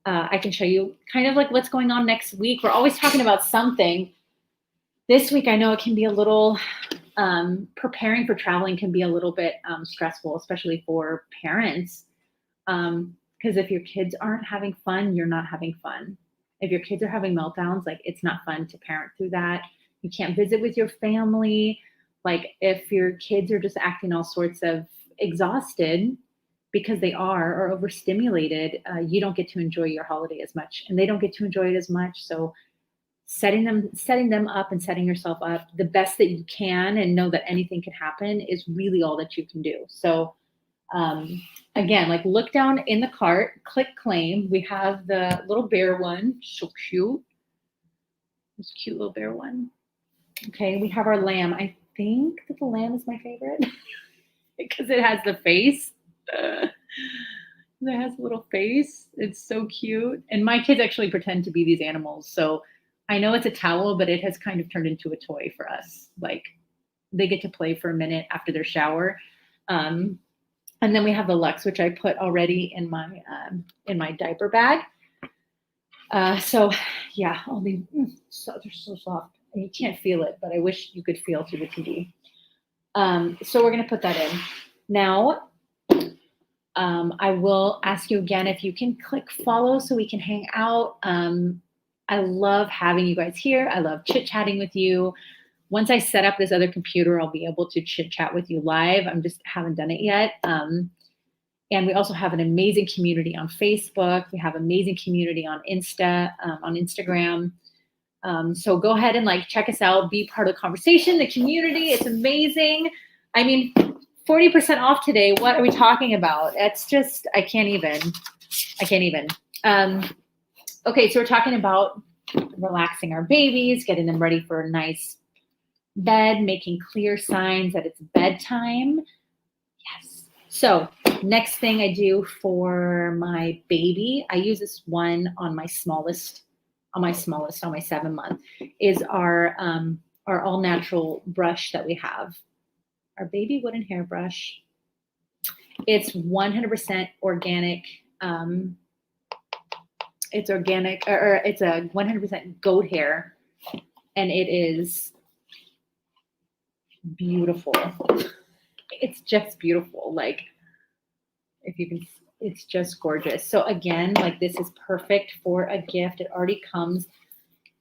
I can show you kind of like what's going on next week. We're always talking about something. This week, I know it can be a little, preparing for traveling can be a little bit stressful, especially for parents. Because if your kids aren't having fun, you're not having fun. If your kids are having meltdowns, like, it's not fun to parent through that. You can't visit with your family. Like, if your kids are just acting all sorts of exhausted because they are, or overstimulated, you don't get to enjoy your holiday as much, and they don't get to enjoy it as much. So setting them up and setting yourself up the best that you can, and know that anything can happen, is really all that you can do. So again, like, look down in the cart, click claim. We have the little bear one, so cute. This cute little bear one. Okay, we have our lamb. I think that the lamb is my favorite because it has the face. It has a little face. It's so cute. And my kids actually pretend to be these animals. So I know it's a towel, but it has kind of turned into a toy for us. Like they get to play for a minute after their shower. And then we have the Lux, which I put already in my diaper bag. So yeah, they're so soft. And you can't feel it, but I wish you could feel through the TV. So we're gonna put that in. Now, I will ask you again if you can click follow so we can hang out. I love having you guys here. I love chit-chatting with you. Once I set up this other computer, I'll be able to chit-chat with you live. I'm just haven't done it yet. And we also have an amazing community on Facebook. We have amazing community on Instagram. So go ahead and like check us out, be part of the conversation, the community. It's amazing. I mean, 40% off today. What are we talking about? It's just, I can't even. Okay, so we're talking about relaxing our babies, getting them ready for a nice bed, making clear signs that it's bedtime. Yes. So next thing I do for my baby, I use this one on my 7-month, is our all natural brush that we have. Our baby wooden hairbrush. It's 100% organic. It's organic, or it's a 100% goat hair, and it is beautiful. It's just beautiful. Like, if you can, it's just gorgeous. So again, like this is perfect for a gift. It already comes,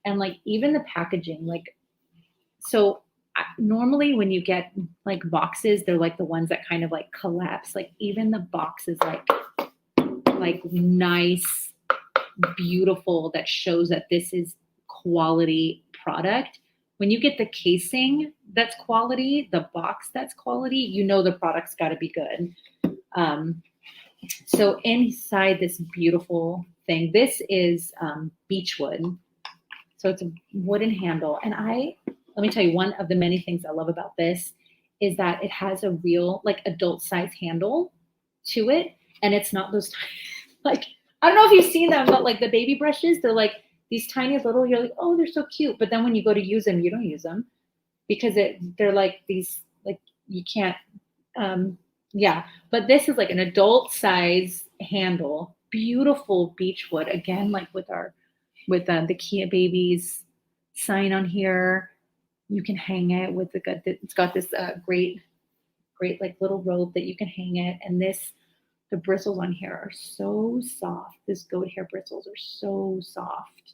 and like even the packaging, like, so normally when you get like boxes, they're like the ones that kind of like collapse. Like even the box is like nice, beautiful, that shows that this is quality product. When you get the casing that's quality, the box that's quality, you know the product's got to be good. So inside this beautiful thing, this is beechwood. So it's a wooden handle. And let me tell you, one of the many things I love about this is that it has a real like adult size handle to it. And it's not those like, I don't know if you've seen them, but like the baby brushes, they're like these tiny little, you're like, oh, they're so cute. But then when you go to use them, you don't use them because they're like these, like you can't, yeah. But this is like an adult size handle, beautiful beechwood. Again, like with the KeaBabies sign on here. You can hang it with it's got this great like little rope that you can hang it. And the bristles on here are so soft. This goat hair bristles are so soft.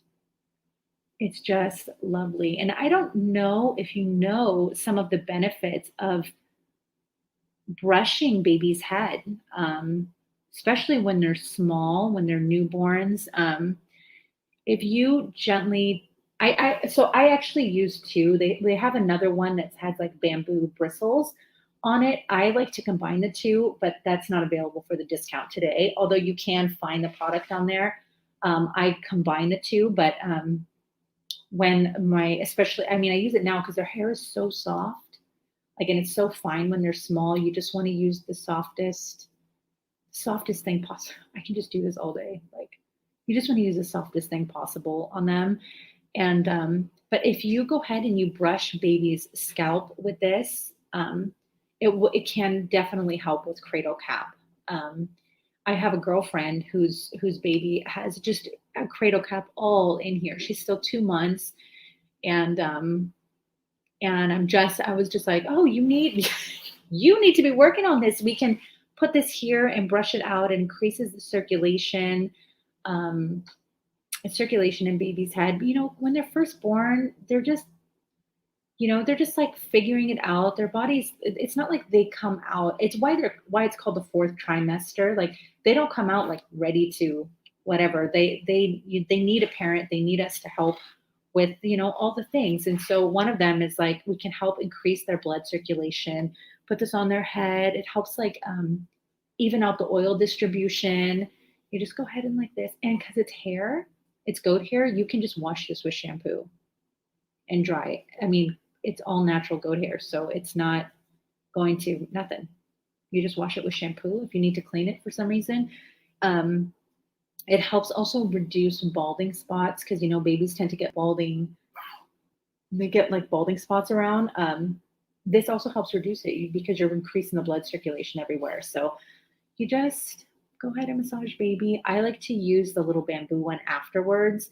It's just lovely. And I don't know if you know some of the benefits of brushing baby's head, especially when they're small, when they're newborns. If you gently, I actually use two. They have another one that has like bamboo bristles on it. I like to combine the two, but that's not available for the discount today. Although you can find the product on there. I combine the two, but especially, I mean, I use it now because their hair is so soft. Like, and it's so fine when they're small. You just want to use the softest thing possible. I can just do this all day. Like, you just want to use the softest thing possible on them. And but if you go ahead and you brush baby's scalp with this, it can definitely help with cradle cap. I have a girlfriend whose baby has just a cradle cap all in here. She's still 2 months, and I was just like, oh, you need to be working on this. We can put this here and brush it out. It increases the circulation in baby's head. You know, when they're first born, they're just like figuring it out. Their bodies, it's not like they come out. It's why it's called the fourth trimester. Like, they don't come out like ready to whatever. They need a parent. They need us to help with, all the things. And so one of them is like, we can help increase their blood circulation, put this on their head. It helps like even out the oil distribution. You just go ahead and like this. And because it's hair, it's goat hair, you can just wash this with shampoo. and dry. I mean, it's all natural goat hair, so it's not going to nothing. You just wash it with shampoo if you need to clean it for some reason. Um, it helps also reduce balding spots because babies tend to get balding. They get like balding spots around. This also helps reduce it because you're increasing the blood circulation everywhere. So you just go ahead and massage baby. I like to use the little bamboo one afterwards.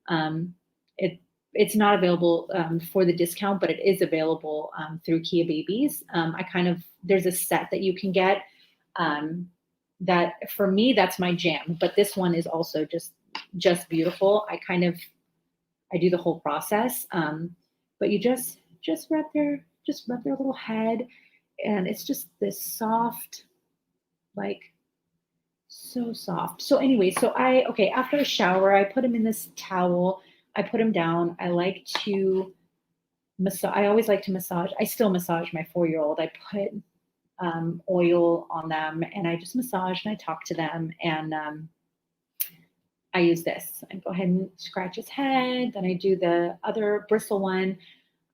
Um, it it's not available for the discount, but it is available through KeaBabies. There's a set that you can get that for me, that's my jam, but this one is also just beautiful. I do the whole process. But you just rub their little head, and it's just this soft, like so soft. So anyway, after a shower, I put him in this towel. I put him down. I like to massage. I always like to massage. I still massage my 4-year-old. I put oil on them, and I just massage and I talk to them, and I use this. I go ahead and scratch his head. Then I do the other bristle one.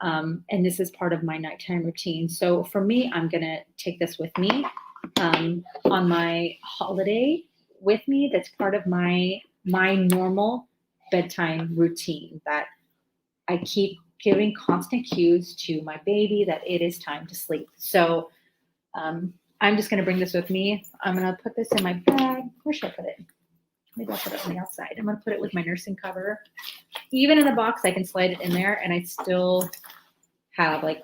And this is part of my nighttime routine. So for me, I'm going to take this with me on my holiday with me. That's part of my normal bedtime routine that I keep giving constant cues to my baby that it is time to sleep. So I'm just going to bring this with me. I'm going to put this in my bag. Where should I put it? Maybe I'll put it on the outside. I'm going to put it with my nursing cover. Even in the box, I can slide it in there, and I still have like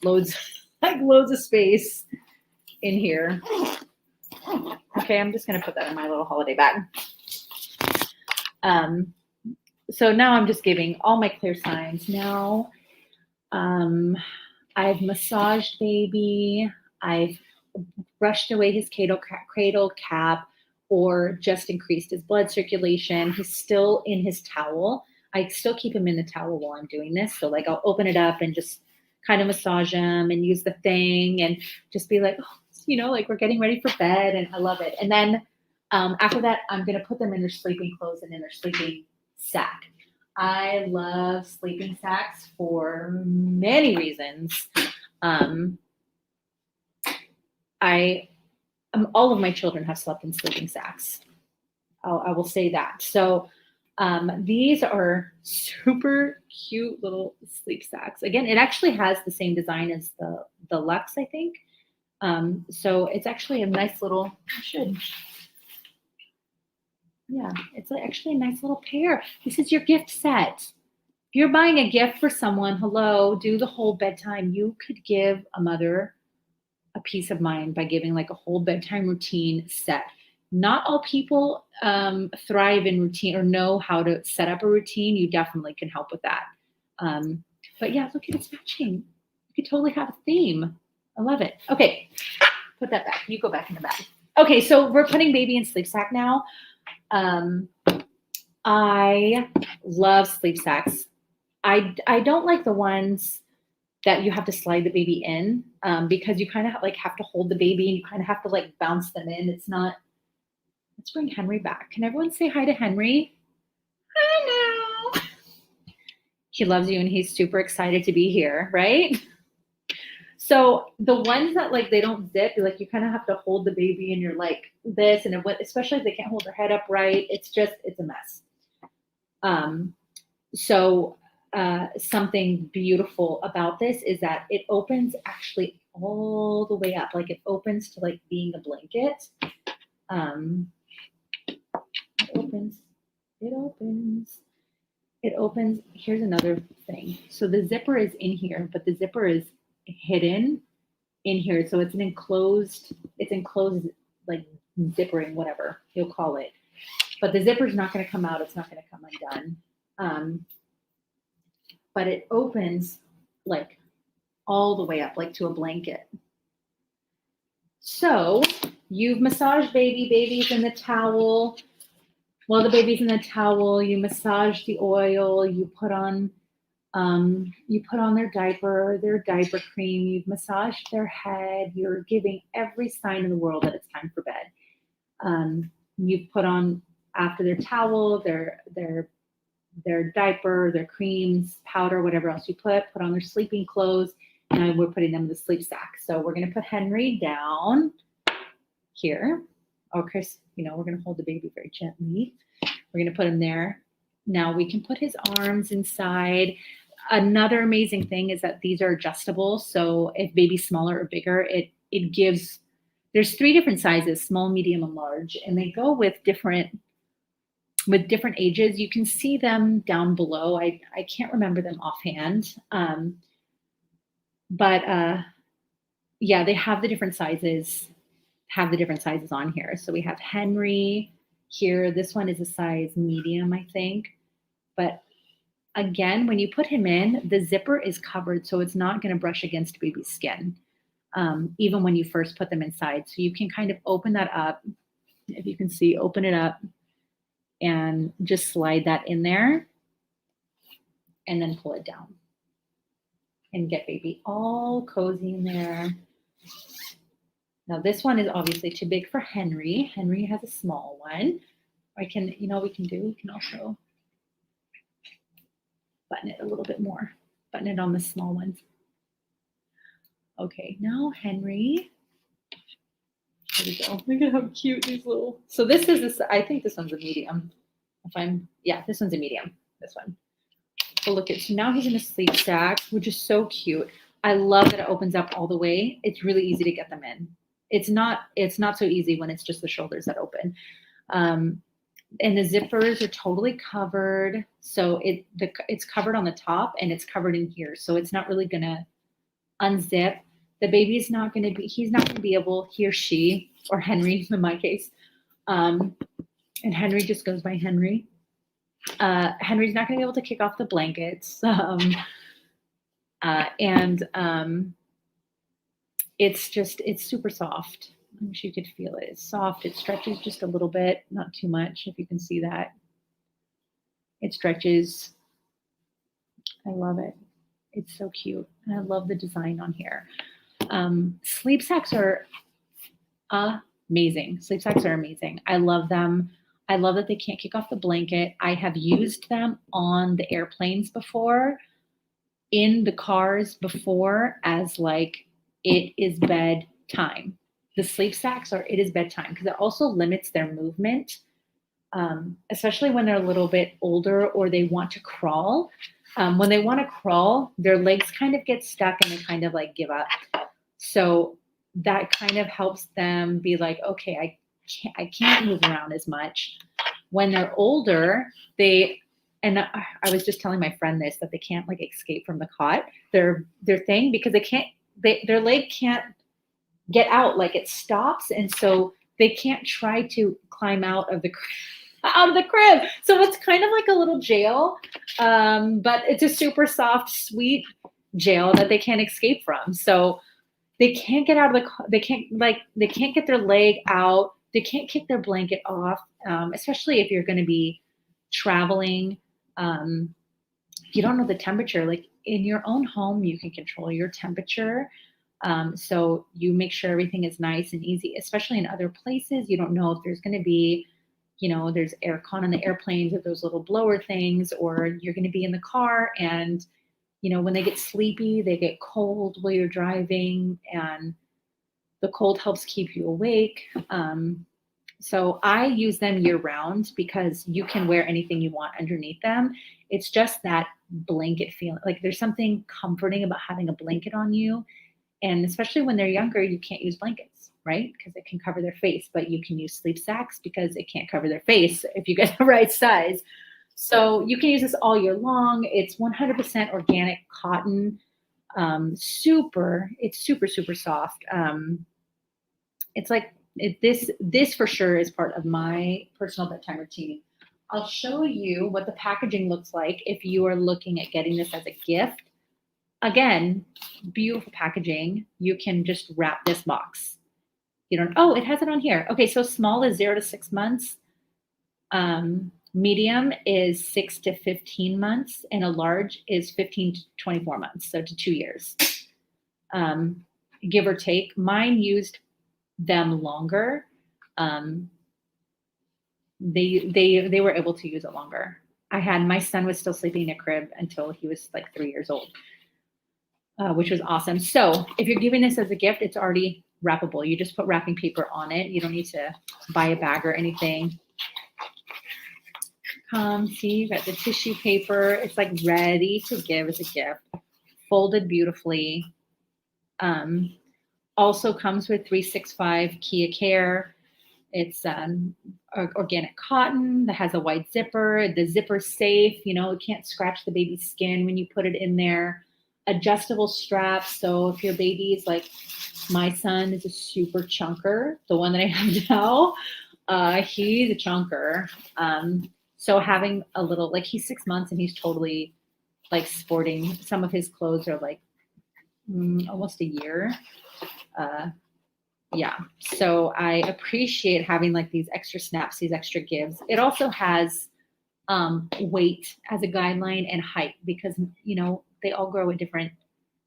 loads of space in here. Okay, I'm just going to put that in my little holiday bag. So now I'm just giving all my clear signs. Now I've massaged baby. I've brushed away his cradle cap, or just increased his blood circulation. He's still in his towel. I still keep him in the towel while I'm doing this. So like I'll open it up and just kind of massage him and use the thing and just be like, like we're getting ready for bed, and I love it. And then after that, I'm going to put them in their sleeping clothes and in their sleeping sack. I love sleeping sacks for many reasons. All of my children have slept in sleeping sacks. I will say that. So these are super cute little sleep sacks. Again, it actually has the same design as the Lux, I think. So it's actually a nice little, it's actually a nice little pair. This is your gift set. If you're buying a gift for someone, do the whole bedtime. You could give a mother a peace of mind by giving like a whole bedtime routine set. Not all people thrive in routine or know how to set up a routine. You definitely can help with that. But yeah, look at it's matching. You could totally have a theme. I love it. Okay, put that back. You go back in the bag. Okay, so we're putting baby in sleep sack now. I love sleep sacks. I don't like the ones that you have to slide the baby in because you kind of have to hold the baby and you kind of have to like bounce them in. It's not. Let's bring Henry back. Can everyone say hi to Henry? Hello. He loves you and he's super excited to be here, right? So the ones that like they don't zip, like you kind of have to hold the baby and you're like this, and especially if they can't hold their head up right, it's a mess. Something beautiful about this is that it opens actually all the way up. Like it opens to like being a blanket. It opens. Here's another thing. So the zipper is in here, but the zipper is hidden in here. So it's enclosed like zippering, whatever you'll call it. But the zipper's not going to come out. It's not going to come undone. But it opens like all the way up, like to a blanket. So you've massaged baby's in the towel. While the baby's in the towel, you massage the oil, you put on their diaper cream, you've massaged their head, you're giving every sign in the world that it's time for bed. You've put on, after their towel, their their diaper, their creams, powder, whatever else you put on their sleeping clothes. And we're putting them in the sleep sack. So we're going to put Henry down here. Oh, Chris, we're going to hold the baby very gently. We're going to put him there. Now we can put his arms inside. Another amazing thing is that these are adjustable. So if baby's smaller or bigger, it gives, there's 3 different sizes, small, medium, and large, and they go with different ages. You can see them down below. I can't remember them offhand. But yeah, they have the different sizes, on here. So we have Henry here. This one is a size medium, I think. But again, when you put him in, the zipper is covered, so it's not going to brush against baby's skin, even when you first put them inside. So you can kind of open that up. If you can see, open it up and just slide that in there and then pull it down and get baby all cozy in there. Now this one is obviously too big for Henry. Henry has a small one. We can also button it a little bit more. Button it on the small ones. Okay, now Henry. There we go. Look at how cute these little. So this is this. I think this one's a medium. This one's a medium. This one. So look at. So now he's in a sleep sack, which is so cute. I love that it opens up all the way. It's really easy to get them in. It's not so easy when it's just the shoulders that open. And the zippers are totally covered. So it's covered on the top and it's covered in here. So it's not really gonna unzip. The baby's not gonna be, he's not gonna be able, he or she, or Henry in my case. And Henry just goes by Henry. Henry's not gonna be able to kick off the blankets. It's super soft. I wish you could feel it. It's soft. It stretches just a little bit, not too much, if you can see that. It stretches. I love it. It's so cute. And I love the design on here. Sleep sacks are amazing. Sleep sacks are amazing. I love them. I love that they can't kick off the blanket. I have used them on the airplanes before, in the cars before, as like, it is bedtime. The sleep sacks are, it is bedtime, because it also limits their movement, especially when they're a little bit older or they want to crawl. When they want to crawl, their legs kind of get stuck and they kind of like give up. So that kind of helps them be like, okay, I can't move around as much. When they're older, and I was just telling my friend this, that they can't like escape from the cot, their thing, because their leg can't get out, like it stops, and so they can't try to climb out of the crib. So it's kind of like a little jail, but it's a super soft, sweet jail that they can't escape from. So they can't get out of they can't get their leg out. They can't kick their blanket off, especially if you're going to be traveling. You don't know the temperature. Like in your own home, you can control your temperature. So you make sure everything is nice and easy, especially in other places. You don't know if there's going to be, there's air con on the airplanes or those little blower things, or you're going to be in the car and, when they get sleepy, they get cold while you're driving, and the cold helps keep you awake. So I use them year round because you can wear anything you want underneath them. It's just that blanket feeling. Like there's something comforting about having a blanket on you. And especially when they're younger, you can't use blankets, right? Because it can cover their face, but you can use sleep sacks because it can't cover their face if you get the right size. So you can use this all year long. It's 100% organic cotton. It's super, super soft. It's like, this for sure is part of my personal bedtime routine. I'll show you what the packaging looks like if you are looking at getting this as a gift. Again, beautiful packaging. You can just wrap this box. Oh, it has it on here. Okay, so small is 0 to 6 months. Medium is 6 to 15 months, and a large is 15 to 24 months, so to 2 years, give or take. Mine used them longer. They were able to use it longer. my son was still sleeping in a crib until he was like 3 years old, which was awesome. So if you're giving this as a gift, it's already wrappable. You just put wrapping paper on it. You don't need to buy a bag or anything. See, you got the tissue paper. It's like ready to give as a gift, folded beautifully. Also comes with 365 Kia Care. It's organic cotton that has a wide zipper. The zipper's safe. You know, it can't scratch the baby's skin when you put it in there. Adjustable straps. So if your baby's like, my son is a super chunker, the one that I have now, he's a chunker. So having a little, like he's 6 months and he's totally like sporting. Some of his clothes are like almost a year. Yeah. So I appreciate having like these extra snaps, these extra gives. It also has weight as a guideline and height because, you know, they all grow at different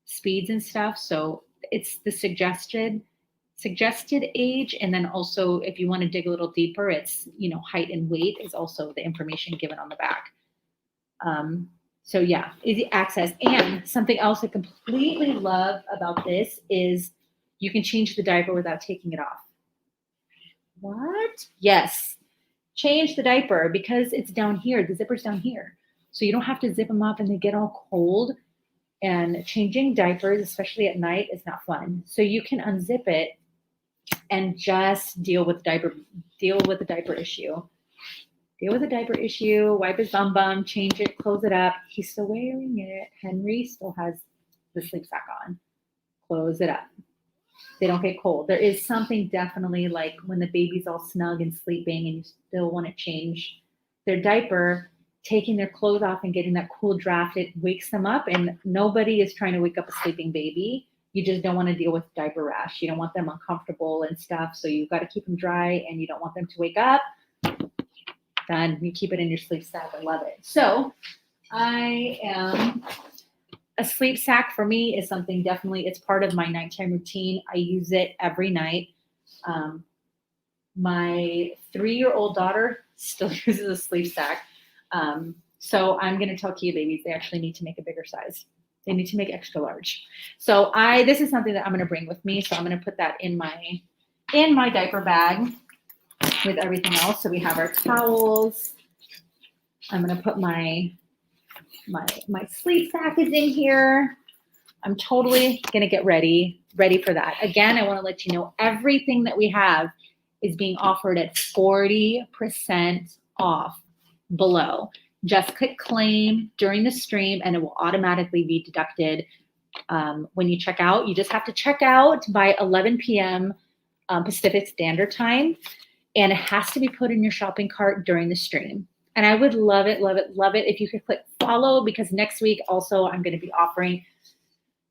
speeds and stuff. So it's the suggested age. And then also if you want to dig a little deeper, it's, you know, height and weight is also the information given on the back. So yeah, easy access. And something else I completely love about this is you can change the diaper without taking it off. What? Yes. Change the diaper because it's down here. The zipper's down here. So you don't have to zip them up and they get all cold. And changing diapers, especially at night, is not fun. So you can unzip it and just deal with the diaper issue. Deal with the diaper issue, wipe his bum, change it, close it up. He's still wearing it. Henry still has the sleep sack on. Close it up. They don't get cold. There is something definitely like when the baby's all snug and sleeping and you still want to change their diaper, taking their clothes off and getting that cool draft, it wakes them up. And nobody is trying to wake up a sleeping baby. You just don't want to deal with diaper rash. You don't want them uncomfortable and stuff. So you've got to keep them dry and you don't want them to wake up. Done. You keep it in your sleep sack. I love it. So a sleep sack for me is something definitely, it's part of my nighttime routine. I use it every night. My 3-year-old daughter still uses a sleep sack. So I'm going to tell KeaBabies they actually need to make a bigger size. They need to make extra large. So this is something that I'm going to bring with me. So I'm going to put that in my diaper bag with everything else. So we have our towels. I'm going to put my sleep sack is in here. I'm totally going to get ready for that. Again, I want to let you know everything that we have is being offered at 40% off below. Just click claim during the stream and it will automatically be deducted when you check out. You just have to check out by 11 p.m. Pacific Standard Time. And it has to be put in your shopping cart during the stream. And I would love it if you could click follow because next week also I'm going to be offering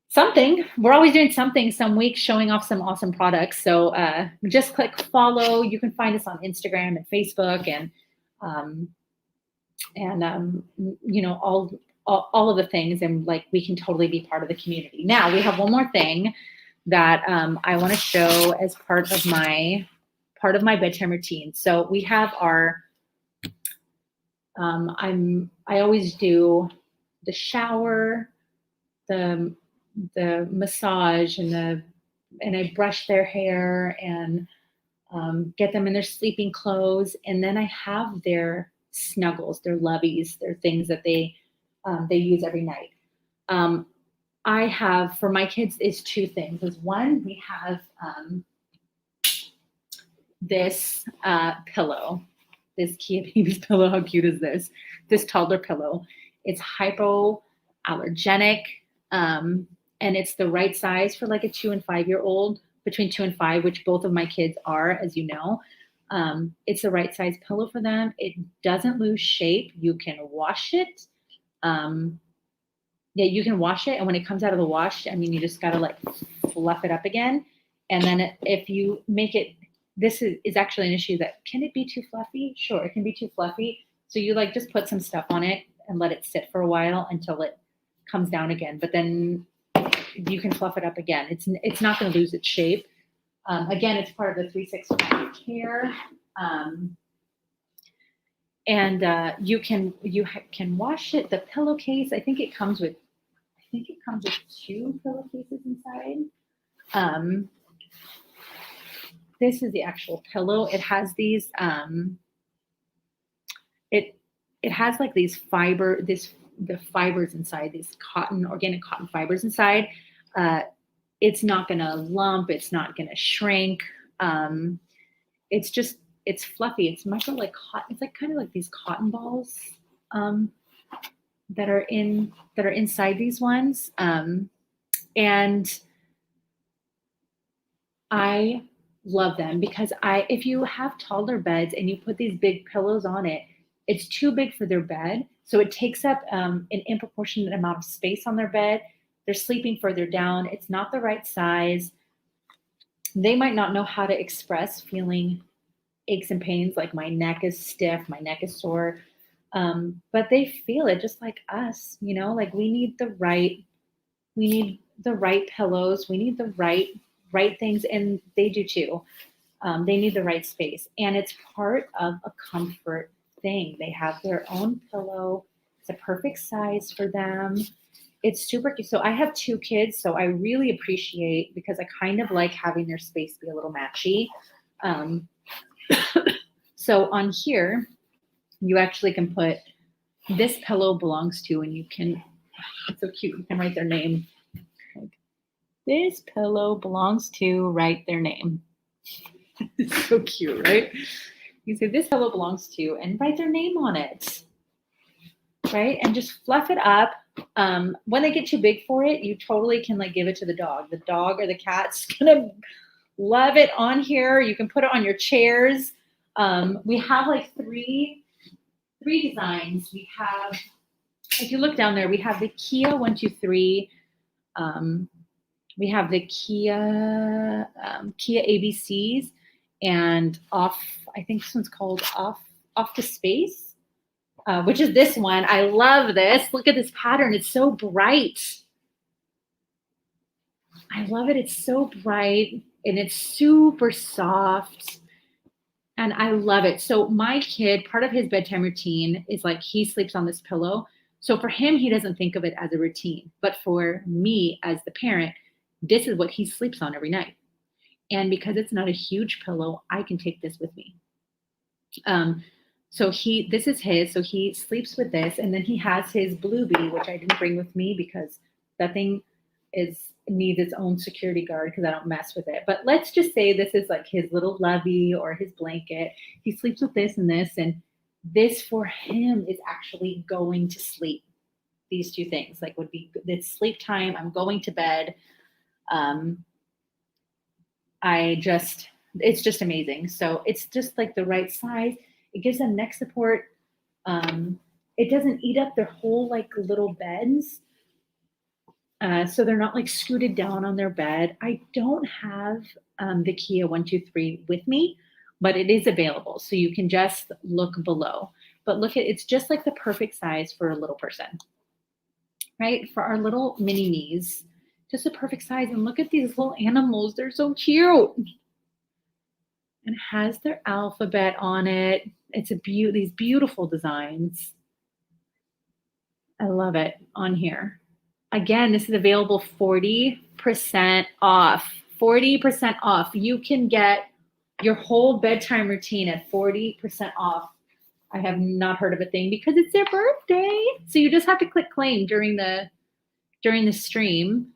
something. We're always doing something some weeks, showing off some awesome products. So just click follow. You can find us on Instagram and Facebook and you know, all of the things. And like, we can totally be part of the community. Now we have one more thing that I want to show as part of my bedtime routine. So we have our, I always do the shower, the massage and I brush their hair and get them in their sleeping clothes. And then I have their snuggles, their loveys, their things that they use every night. I have, for my kids, is 2 things. Is one, we have this pillow, this KeaBabies pillow. How cute is this? This Toddler pillow. It's hypoallergenic, and it's the right size for like a 2 and 5-year-old, between 2 and 5, which both of my kids are, as you know. It's the right size pillow for them. It doesn't lose shape. You can wash it. Yeah, you can wash it. And when it comes out of the wash, I mean, you just got to like fluff it up again. And then if you make it, this is actually an issue that, can it be too fluffy? Sure, it can be too fluffy. So you like just put some stuff on it and let it sit for a while until it comes down again. But then you can fluff it up again. It's not going to lose its shape. Again, it's part of the 365 care. And you can wash it. The pillowcase, I think it comes with 2 pillowcases inside. This is the actual pillow. It has these it has like these the fibers inside, these organic cotton fibers inside. Uh, it's not gonna lump, it's not gonna shrink. Um, it's just it's fluffy. It's micro like cotton. It's like kind of like these cotton balls um, that are inside these ones. And I love them because if you have toddler beds and you put these big pillows on it, it's too big for their bed. So it takes up an disproportionate amount of space on their bed. They're sleeping further down. It's not the right size. They might not know how to express feeling aches and pains, like my neck is stiff, my neck is sore. But they feel it just like us, like we need the right pillows, we need the right things, and they do too. They need the right space, and it's part of a comfort thing. They have their own pillow. It's a perfect size for them. It's super cute. So I have 2 kids, so I really appreciate, because I kind of like having their space be a little matchy. Um, so on here, you actually can put this pillow belongs to, and it's so cute. You can write their name. This pillow belongs to, write their name. It's so cute, right? You say this pillow belongs to, and write their name on it, right? And just fluff it up. When they get too big for it, you totally can like give it to the dog. The dog or the cat's gonna love it on here. You can put it on your chairs. We have like three designs. We have, if you look down there, we have the Kia 123. We have the Kia ABCs, and I think this one's called Off to Space, which is this one. I love this. Look at this pattern. It's so bright. I love it. It's so bright, and it's super soft. And I love it. So my kid, part of his bedtime routine is like he sleeps on this pillow. So for him, he doesn't think of it as a routine. But for me as the parent, this is what he sleeps on every night. And because it's not a huge pillow, I can take this with me. So this is his. So he sleeps with this, and then he has his Bluebee, which I didn't bring with me because that thing needs its own security guard because I don't mess with it. But let's just say this is like his little lovey or his blanket. He sleeps with this, and this for him is actually going to sleep. These 2 things would be it's sleep time. I'm going to bed. It's just amazing. So it's just like the right size. It gives them neck support. It doesn't eat up their whole like little beds. So they're not like scooted down on their bed. I don't have the Kia 123 with me, but it is available. So you can just look below. But it's just like the perfect size for a little person, right? For our little mini me's, just a perfect size. And look at these little animals. They're so cute. And it has their alphabet on it. It's these beautiful designs. I love it on here. Again, this is available 40% off. 40% off. You can get your whole bedtime routine at 40% off. I have not heard of a thing because it's their birthday. So you just have to click claim during the stream.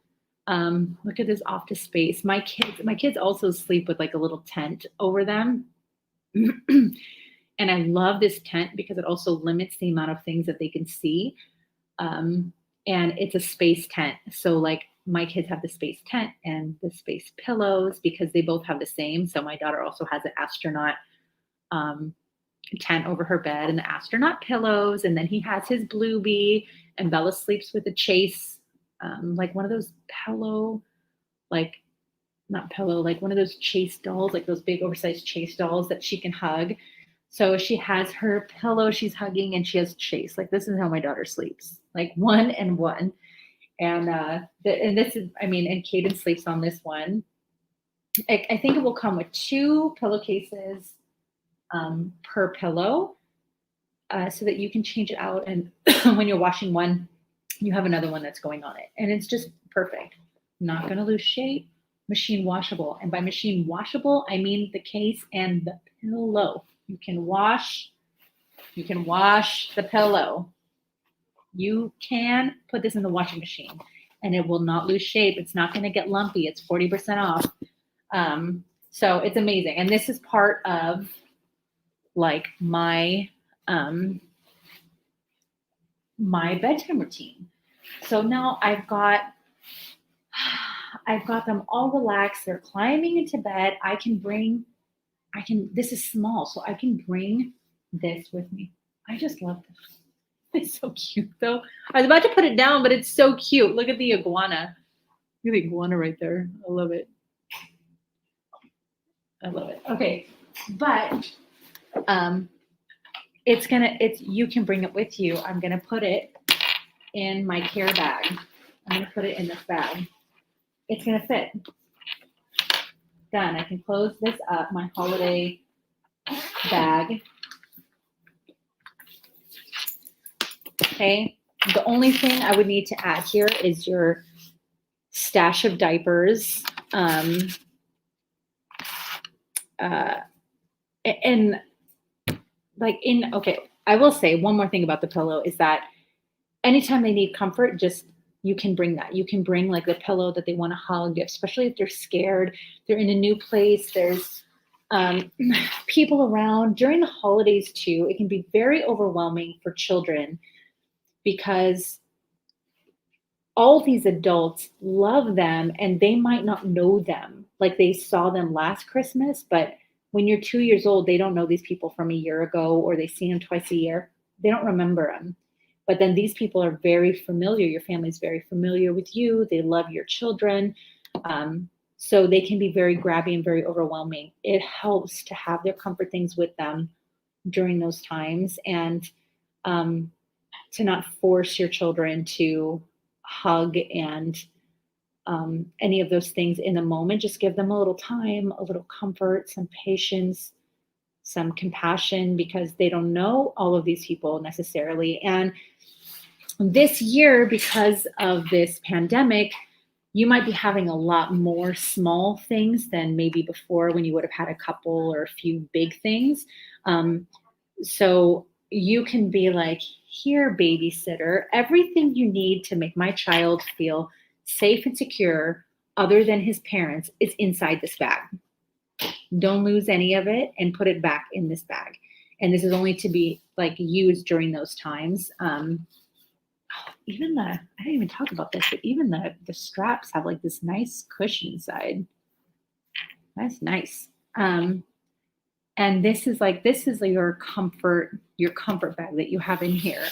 Look at this Off to Space. My kids also sleep with like a little tent over them. And I love this tent because it also limits the amount of things that they can see. And it's a space tent. So like my kids have the space tent and the space pillows because they both have the same. So my daughter also has an astronaut tent over her bed and the astronaut pillows. And then he has his Bluebee, and Bella sleeps with a Chase, like one of those like one of those Chase dolls, like those big oversized Chase dolls that she can hug. So she has her pillow she's hugging, and she has Chase. Like this is how my daughter sleeps, like 1 and 1. And this is, and Caden sleeps on this one. I think it will come with 2 pillowcases per pillow. so that you can change it out. And when you're washing one, you have another one that's going on it. And it's just perfect. Not going to lose shape. Machine washable. And by machine washable, I mean the case and the pillow. You can wash the pillow. You can put this in the washing machine and it will not lose shape. It's not going to get lumpy. It's 40% off. So it's amazing. And this is part of like my bedtime routine. So now I've got them all relaxed. They're climbing into bed. This is small, so I can bring this with me. I just love this. It's so cute though. I was about to put it down, but it's so cute. Look at the iguana. Look at the iguana right there. I love it. Okay. But you can bring it with you. I'm gonna put it in my care bag. I'm gonna put it in this bag. It's gonna fit. Done. I can close this up, my holiday bag. Okay. The only thing I would need to add here is your stash of diapers. Okay, I will say one more thing about the pillow is that anytime they need comfort, you can bring that. You can bring like the pillow that they want to hug, especially if they're scared, they're in a new place, there's people around. During the holidays too, it can be very overwhelming for children because all these adults love them and they might not know them like they saw them last Christmas, but when you're 2 years old, they don't know these people from a year ago, or they've seen them twice a year. They don't remember them. But then these people are very familiar. Your family's very familiar with you. They love your children. So they can be very grabby and very overwhelming. It helps to have their comfort things with them during those times, and to not force your children to hug and any of those things in the moment. Just give them a little time, a little comfort, some patience, some compassion, because they don't know all of these people necessarily. And this year, because of this pandemic, you might be having a lot more small things than maybe before when you would have had a couple or a few big things. So you can be like, here, babysitter, everything you need to make my child feel safe and secure other than his parents is inside this bag. Don't lose any of it and put it back in this bag. And this is only to be like used during those times. I didn't even talk about this, but even the straps have like this nice cushion inside. That's nice. And this is your comfort bag that you have in here.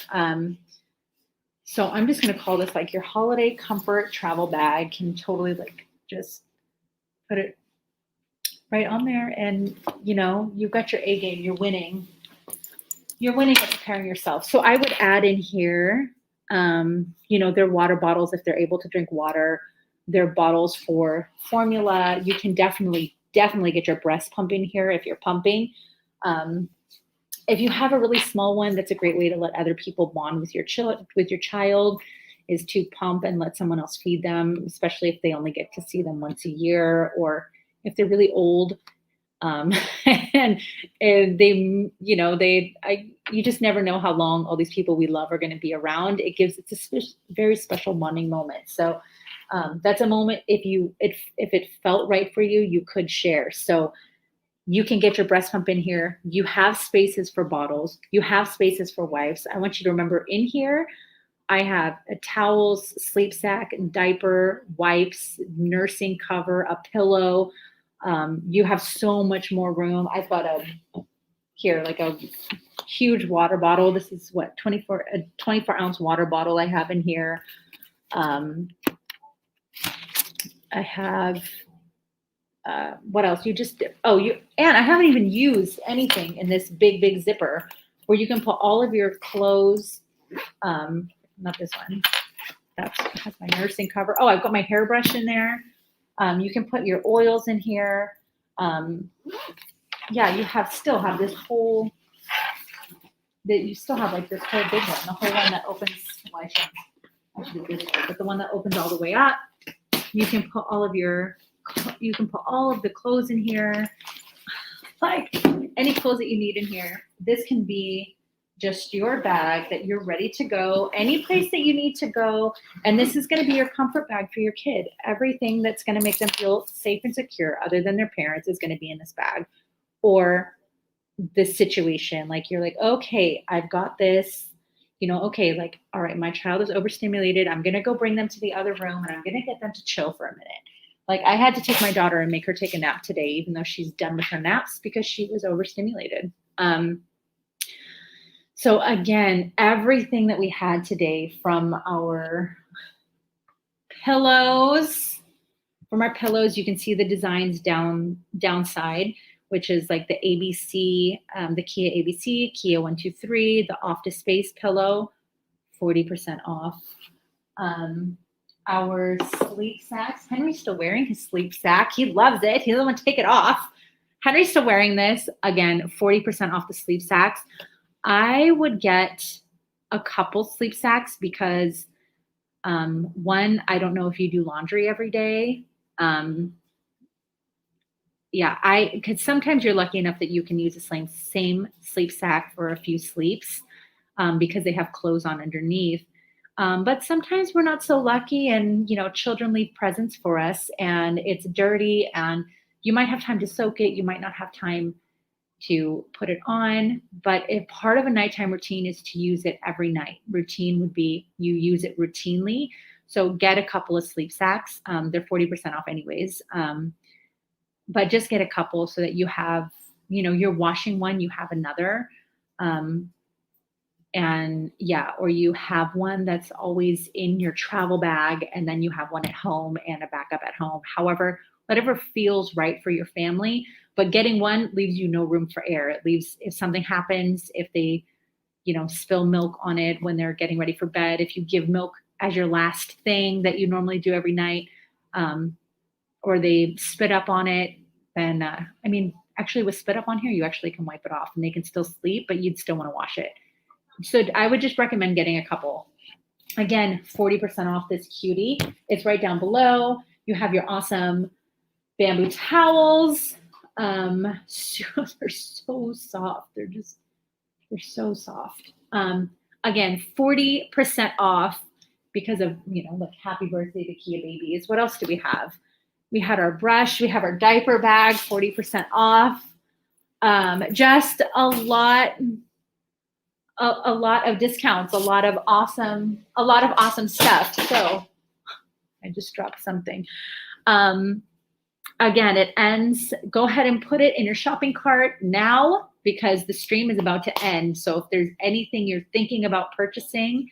So I'm just going to call this like your holiday comfort travel bag. Can totally like just put it right on there, and you've got your A game. You're winning at preparing yourself. So I would add in here, their water bottles if they're able to drink water, their bottles for formula. You can definitely get your breast pump in here if you're pumping. If you have a really small one, that's a great way to let other people bond with your child, is to pump and let someone else feed them, especially if they only get to see them once a year, or if they're really old. And you just never know how long all these people we love are going to be around. It's a very special bonding moment. So that's a moment, if it felt right for you, you could share. So you can get your breast pump in here. You have spaces for bottles. You have spaces for wipes. I want you to remember, in here, I have towels, sleep sack, diaper, wipes, nursing cover, a pillow. You have so much more room. I've got a huge water bottle. This is a 24-ounce water bottle I have in here. I have, what else? And I haven't even used anything in this big zipper where you can put all of your clothes. Not this one. That has my nursing cover. Oh, I've got my hairbrush in there. You can put your oils in here. You still have this whole that you still have like this whole big one, the whole one that opens. Well, I should do this way, but the one that opens all the way up. You can put all of the clothes in here, like any clothes that you need in here. This can be just your bag that you're ready to go any place that you need to go. And this is going to be your comfort bag for your kid. Everything that's going to make them feel safe and secure other than their parents is going to be in this bag. Or this situation, like you're like, okay, I've got this, okay, like, all right, my child is overstimulated. I'm going to go bring them to the other room and I'm going to get them to chill for a minute. Like I had to take my daughter and make her take a nap today, even though she's done with her naps because she was overstimulated. So again, everything that we had today from our pillows, you can see the designs downside, which is like the ABC, the Kia ABC, Kia 123, the Off to Space pillow, 40% off. Our sleep sacks. Henry's still wearing his sleep sack. He loves it. He doesn't want to take it off. Henry's still wearing this. Again, 40% off the sleep sacks. I would get a couple sleep sacks because one, I don't know if you do laundry every day. Because sometimes you're lucky enough that you can use the same sleep sack for a few sleeps because they have clothes on underneath. But sometimes we're not so lucky and, children leave presents for us and it's dirty and you might have time to soak it. You might not have time to put it on, but if part of a nighttime routine is to use it every night. Routine would be you use it routinely. So get a couple of sleep sacks. They're 40% off anyways. But just get a couple so that you have, you're washing one, you have another. Or you have one that's always in your travel bag and then you have one at home and a backup at home. However, whatever feels right for your family, but getting one leaves you no room for error. It leaves, if something happens, if they, spill milk on it when they're getting ready for bed, if you give milk as your last thing that you normally do every night, or they spit up on it, then, actually with spit up on here, you actually can wipe it off and they can still sleep, but you'd still want to wash it. So I would just recommend getting a couple. Again, 40% off this cutie. It's right down below. You have your awesome bamboo towels. They're so soft. They're so soft. Again, 40% off because of, look, happy birthday to KeaBabies. What else do we have? We had our brush. We have our diaper bag, 40% off. Just a lot of discounts, a lot of awesome stuff. So I just dropped something. Again, it ends. Go ahead and put it in your shopping cart now because the stream is about to end. So if there's anything you're thinking about purchasing,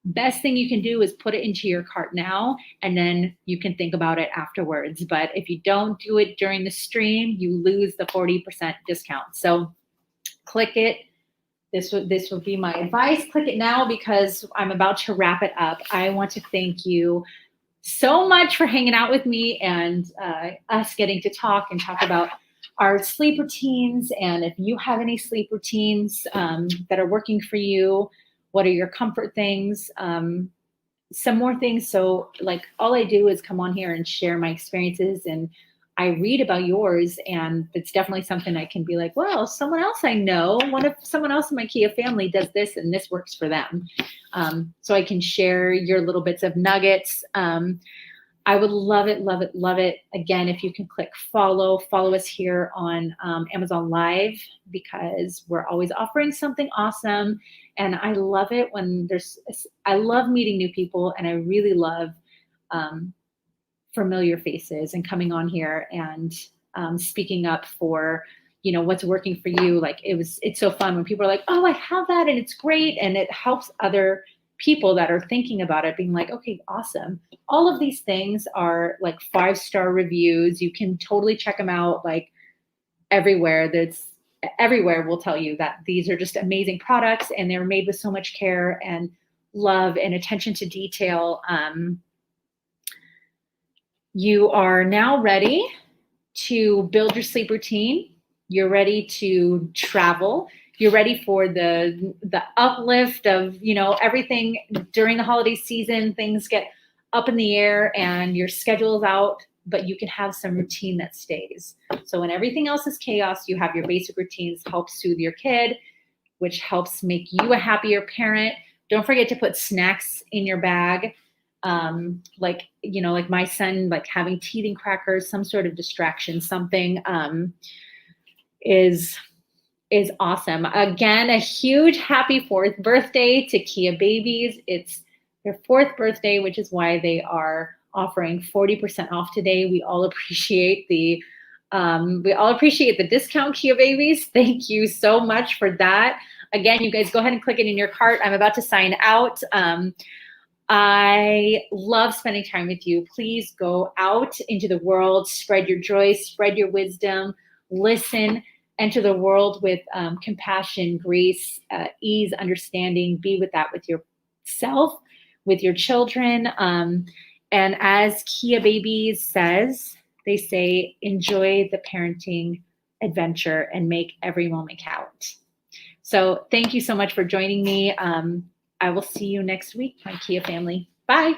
best thing you can do is put it into your cart now, and then you can think about it afterwards. But if you don't do it during the stream, you lose the 40% discount. So click it. This would be my advice. Click it now because I'm about to wrap it up. I want to thank you so much for hanging out with me and us getting to talk about our sleep routines. And if you have any sleep routines that are working for you, what are your comfort things? Some more things. So like all I do is come on here and share my experiences, and I read about yours, and it's definitely something I can be like, well, someone else I know, someone else in my Kia family does this and this works for them. So I can share your little bits of nuggets. I would love it, love it, love it. Again, if you can click follow us here on Amazon Live, because we're always offering something awesome. And I love it when I love meeting new people, and I really love familiar faces and coming on here and speaking up for, what's working for you. Like it's so fun when people are like, oh, I have that and it's great. And it helps other people that are thinking about it being like, okay, awesome. All of these things are like 5-star reviews. You can totally check them out. Like everywhere will tell you that these are just amazing products and they're made with so much care and love and attention to detail. You are now ready to build your sleep routine. You're ready to travel. you're ready for the uplift of, you know, everything during the holiday season. Things get up in the air and your schedule is out, but you can have some routine that stays. So when everything else is chaos, you have your basic routines, help soothe your kid, which helps make you a happier parent. Don't forget to put snacks in your bag. Like, you know, like my son, like having teething crackers, some sort of distraction, something is awesome. Again, a huge happy 4th birthday to KeaBabies. It's their 4th birthday, which is why they are offering 40% off today. We all appreciate the discount, KeaBabies. Thank you so much for that. Again, you guys go ahead and click it in your cart. I'm about to sign out. I love spending time with you. Please go out into the world, spread your joy, spread your wisdom, listen, enter the world with compassion, grace, ease, understanding. Be with that with yourself, with your children. And as KeaBabies says, they say, enjoy the parenting adventure and make every moment count. So thank you so much for joining me. I will see you next week, my Kia family. Bye.